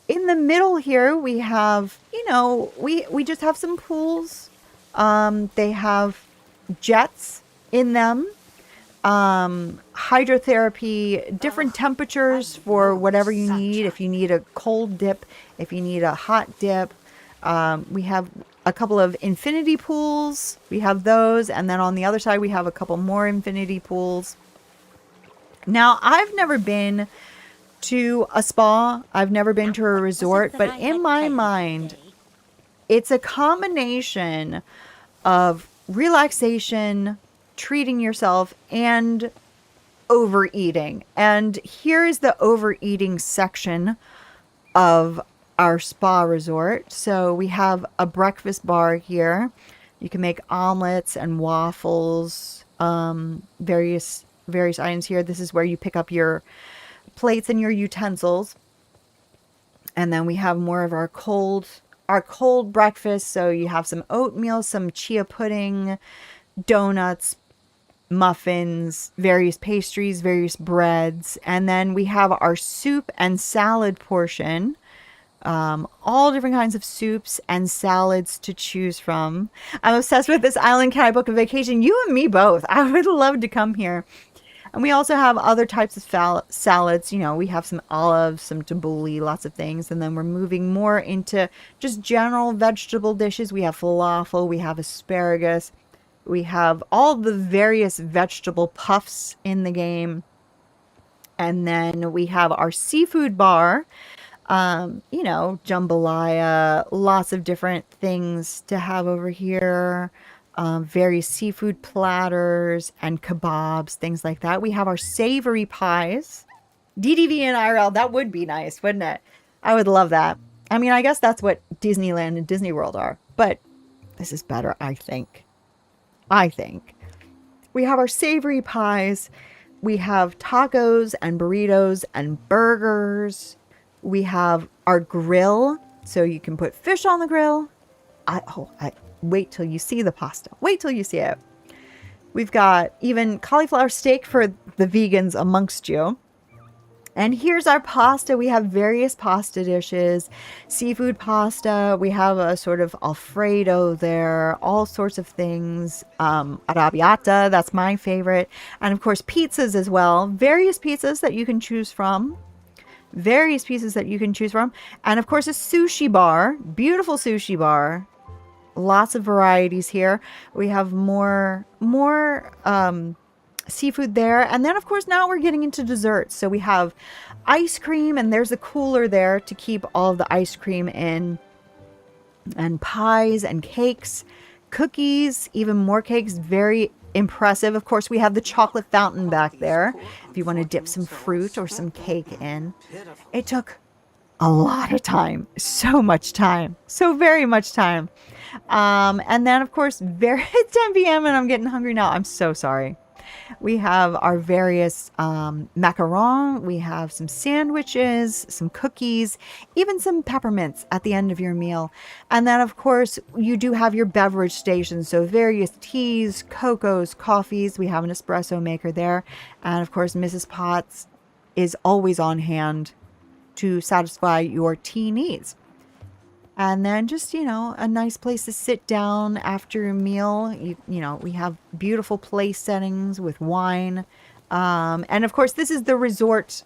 In the middle here, we have, you know, we just have some pools. They have jets in them. Hydrotherapy, different temperatures for whatever you need. If you need a cold dip, if you need a hot dip. We have a couple of infinity pools. We have those. And then on the other side, we have a couple more infinity pools. Now, I've never been to a spa. I've never been to a resort. But in my mind, it's a combination of relaxation, treating yourself, and overeating. And here is the overeating section of our spa resort. So we have a breakfast bar here. You can make omelets and waffles, various items here. This is where you pick up your plates and your utensils. And then we have more of our cold breakfast. So you have some oatmeal, some chia pudding, donuts, muffins, various pastries, various breads. And then we have our soup and salad portion. All different kinds of soups and salads to choose from. I'm obsessed with this island. Can I book a vacation? You and me both. I would love to come here. And we also have other types of salads. You know, we have some olives, some tabbouleh, lots of things. And then we're moving more into just general vegetable dishes. We have falafel, we have asparagus, we have all the various vegetable puffs in the game. And then we have our seafood bar. You know, jambalaya, lots of different things to have over here. Various seafood platters and kebabs, things like that. We have our savory pies. DDV and IRL, that would be nice, wouldn't it? I would love that. I mean, I guess that's what Disneyland and Disney World are, but this is better, I think. I think. We have our savory pies. We have tacos and burritos and burgers. We have our grill, so you can put fish on the grill. Wait till you see the pasta. Wait till you see it. We've got even cauliflower steak for the vegans amongst you. And here's our pasta. We have various pasta dishes, seafood pasta. We have a sort of Alfredo there, all sorts of things. Arrabbiata, that's my favorite. And of course, pizzas as well. Various pizzas that you can choose from. Various pieces that you can choose from. And of course, a sushi bar. Beautiful sushi bar. Lots of varieties here. We have more seafood there. And then, of course, now we're getting into desserts. So we have ice cream, and there's a cooler there to keep all of the ice cream in. And pies and cakes, cookies, even more cakes. Very impressive. Of course, we have the chocolate fountain back there if you want to dip some fruit or some cake in. It took a lot of time. So much time. So very much time. And then, of course, it's 10 p.m. and I'm getting hungry now. I'm so sorry. We have our various macaron. We have some sandwiches, some cookies, even some peppermints at the end of your meal. And then, of course, you do have your beverage stations. So various teas, cocos, coffees. We have an espresso maker there. And, of course, Mrs. Potts is always on hand to satisfy your tea needs. And then just, you know, a nice place to sit down after your meal. You know, we have beautiful place settings with wine. And of course, this is the resort,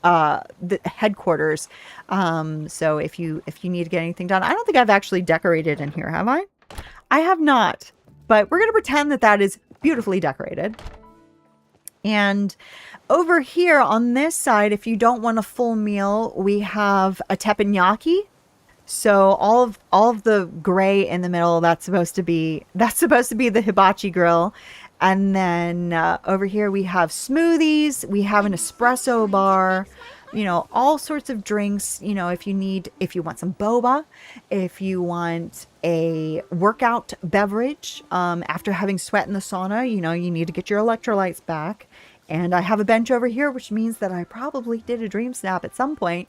the headquarters. So if you need to get anything done, I don't think I've actually decorated in here, have I? I have not, but we're going to pretend that that is beautifully decorated. And over here on this side, if you don't want a full meal, we have a teppanyaki. So all of the gray in the middle, that's supposed to be the hibachi grill. And then over here we have smoothies, we have an espresso bar, you know, all sorts of drinks, you know, if you want some boba, if you want a workout beverage, after having sweat in the sauna, you know, you need to get your electrolytes back. And I have a bench over here, which means that I probably did a dream snap at some point.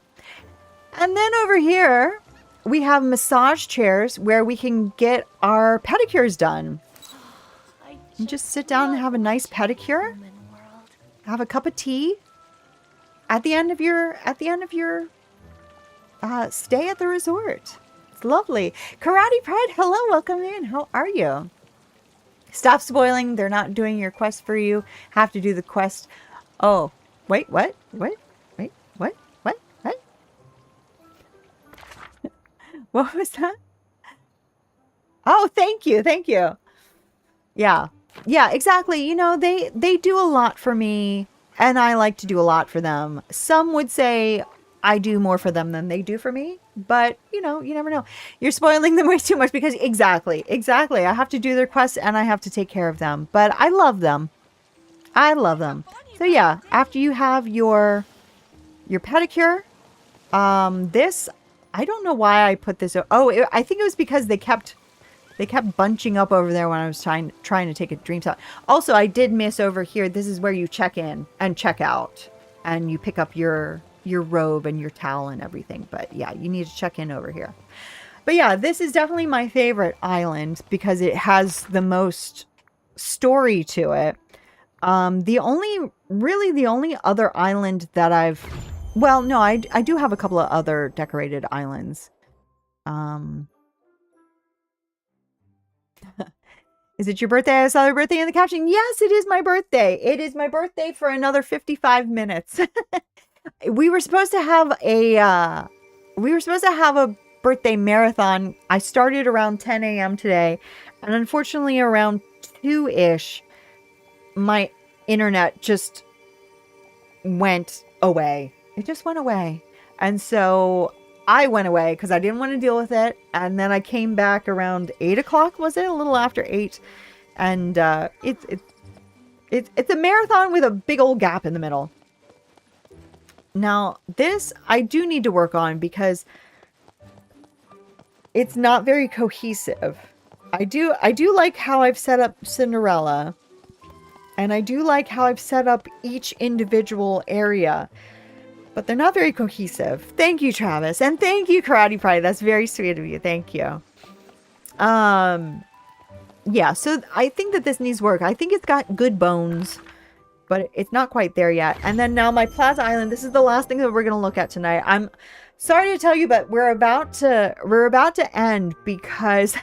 And then over here, we have massage chairs where we can get our pedicures done. You just sit down and have a nice pedicure. Have a cup of tea at the end of your stay at the resort. It's lovely. Karate Pride, hello, welcome in. How are you? Stop spoiling. They're not doing your quest for you. Have to do the quest. Oh, wait, what? Wait, what? What? What was that? Oh, thank you. Thank you. Yeah. Yeah, exactly. You know, they do a lot for me, and I like to do a lot for them. Some would say I do more for them than they do for me, but you know, you never know. You're spoiling them way too much because exactly. I have to do their quests and I have to take care of them, but I love them. So yeah, after you have your pedicure, this, I don't know why I put this. Oh, I think it was because they kept bunching up over there when I was trying to take a dream shot. Also, I did miss over here. This is where you check in and check out, and you pick up your robe and your towel and everything. But yeah, you need to check in over here. But yeah, this is definitely my favorite island because it has the most story to it. The only other island that I do have a couple of other decorated islands. Is it your birthday? I saw your birthday in the caption. Yes, it is my birthday. It is my birthday for another 55 minutes. We were supposed to have a birthday marathon. I started around 10 a.m. today, and unfortunately around 2-ish, my internet just went away. It just went away. And so I went away because I didn't want to deal with it. And then I came back around 8 o'clock, was it? A little after 8. And it's a marathon with a big old gap in the middle. Now, this I do need to work on because it's not very cohesive. I do like how I've set up Cinderella. And I do like how I've set up each individual area. But they're not very cohesive. Thank you, Travis. And thank you, Karate Pride. That's very sweet of you. Thank you. Yeah, so I think that this needs work. I think it's got good bones, but it's not quite there yet. And then now my Plaza Island. This is the last thing that we're going to look at tonight. I'm sorry to tell you, but we're about to end because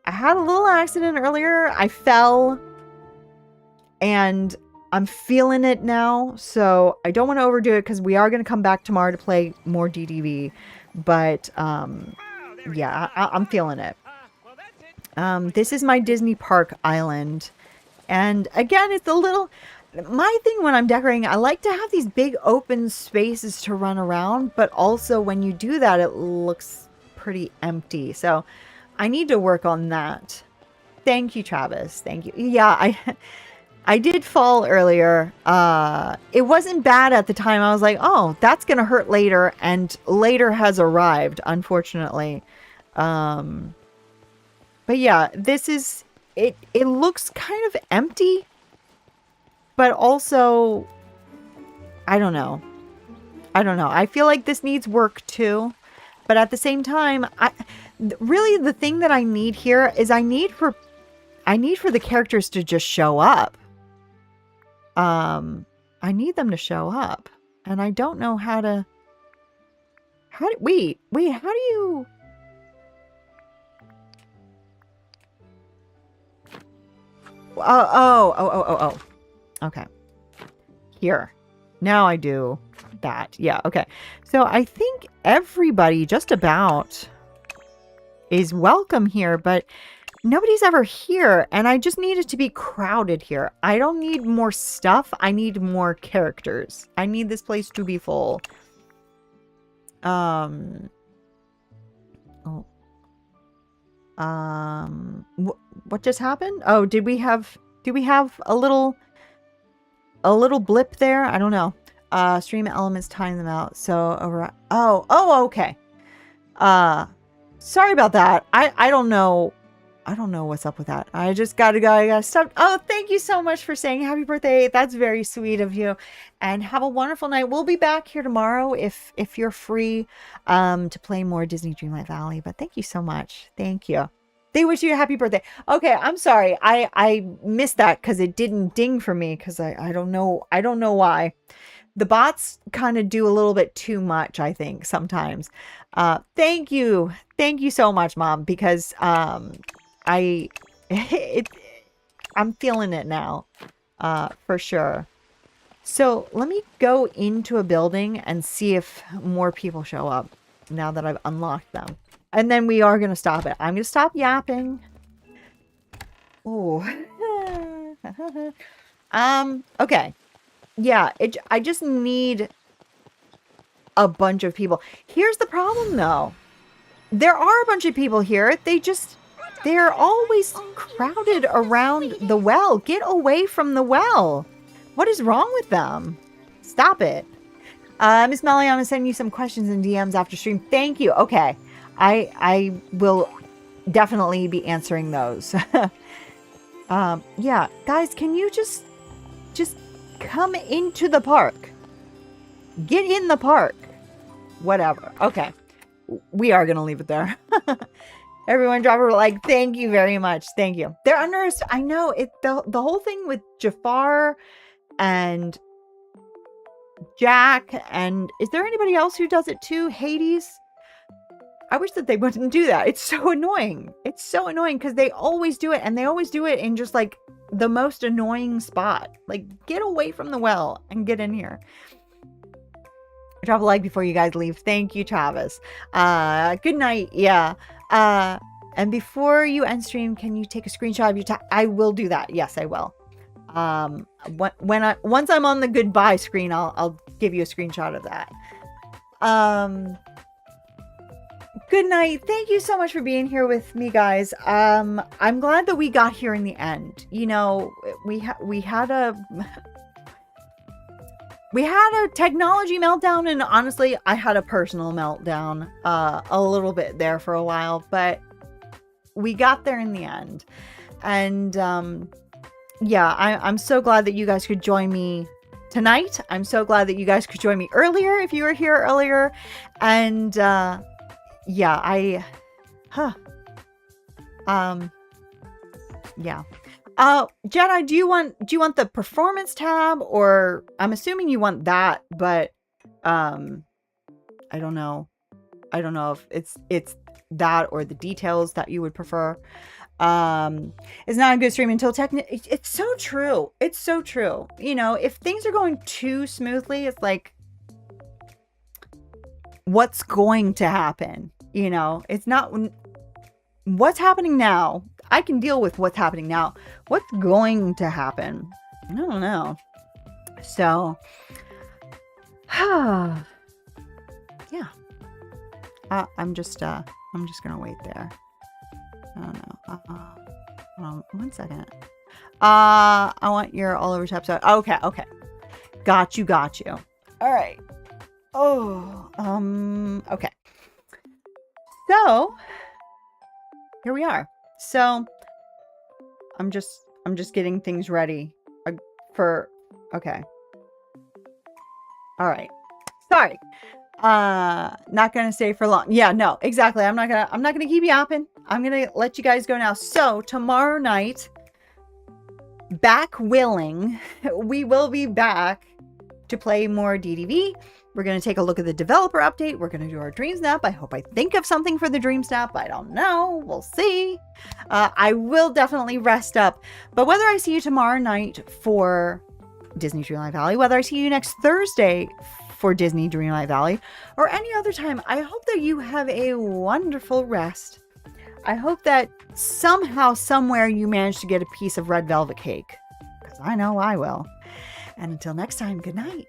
I had a little accident earlier. I fell and I'm feeling it now, so I don't want to overdo it because we are going to come back tomorrow to play more DDV. But yeah, I'm feeling it. This is my Disney Park Island, and again, it's a little. My thing when I'm decorating, I like to have these big open spaces to run around, but also when you do that, it looks pretty empty. So I need to work on that. Thank you, Travis. Thank you. Yeah, I did fall earlier. It wasn't bad at the time. I was like, oh, that's going to hurt later. And later has arrived, unfortunately. But yeah, this is, it looks kind of empty. But also, I don't know. I feel like this needs work too. But at the same time, really the thing that I need here is I need for the characters to just show up. I need them to show up, and I don't know how to. Wait, how do you? Oh. Okay. Here. Now I do that. Yeah, okay. So I think everybody just about is welcome here, but nobody's ever here, and I just need it to be crowded here. I don't need more stuff. I need more characters. I need this place to be full. What just happened? Oh, did we have a little blip there? I don't know. Stream elements, time them out. So over. Oh, okay. Sorry about that. I don't know. I don't know what's up with that. I just gotta stop. Oh, thank you so much for saying happy birthday. That's very sweet of you. And have a wonderful night. We'll be back here tomorrow if you're free to play more Disney Dreamlight Valley. But thank you so much. Thank you. They wish you a happy birthday. Okay, I'm sorry. I missed that because it didn't ding for me because I don't know why. The bots kind of do a little bit too much, I think, sometimes. Thank you so much, Mom, because I'm feeling it now, for sure. So let me go into a building and see if more people show up now that I've unlocked them. And then we are going to stop it. I'm going to stop yapping. Oh. Okay. Yeah, I just need a bunch of people. Here's the problem, though. There are a bunch of people here. They're always crowded around the well. Get away from the well. What is wrong with them? Stop it. Miss Melly, I'm going to send you some questions in DMs after stream. Thank you. Okay. I will definitely be answering those. Yeah, guys, can you just come into the park? Get in the park. Whatever. Okay. We are going to leave it there. Everyone drop a like. Thank you very much. Thank you. They're under. I know it. The whole thing with Jafar and Jack, and is there anybody else who does it too? Hades. I wish that they wouldn't do that. It's so annoying. It's so annoying because they always do it, and they always do it in just like the most annoying spot. Like, get away from the well and get in here. Drop a like before you guys leave. Thank you, Travis. Good night. Yeah. And before you end stream, can you take a screenshot of your I will do that. Yes, I will. Once I'm on the goodbye screen, I'll give you a screenshot of that. Good night. Thank you so much for being here with me, guys. I'm glad that we got here in the end. You know, we had a technology meltdown, and honestly, I had a personal meltdown a little bit there for a while, but we got there in the end. And yeah, I'm so glad that you guys could join me tonight. I'm so glad that you guys could join me earlier if you were here earlier. And yeah, yeah. Jedi, do you want the performance tab, or I'm assuming you want that, but I don't know. I don't know if it's that or the details that you would prefer. It's not a good stream until it's so true. It's so true. You know, if things are going too smoothly, it's like, what's going to happen? You know, it's not what's happening now. I can deal with what's happening now. What's going to happen? I don't know. So, yeah. I'm just gonna wait there. I don't know. Hold on 1 second. I want your all over tap. So, okay. Got you. All right. Oh, okay. So, here we are. So, I'm just getting things ready for, okay. All right. Sorry. Not gonna stay for long. Yeah, no, exactly. I'm not gonna keep yapping. I'm gonna let you guys go now. So, tomorrow night, back willing, we will be back to play more DDV. We're going to take a look at the developer update. We're going to do our Dream Snap. I hope I think of something for the Dream Snap. I don't know. We'll see. I will definitely rest up. But whether I see you tomorrow night for Disney Dreamlight Valley, whether I see you next Thursday for Disney Dreamlight Valley, or any other time, I hope that you have a wonderful rest. I hope that somehow, somewhere, you manage to get a piece of red velvet cake. Because I know I will. And until next time, good night.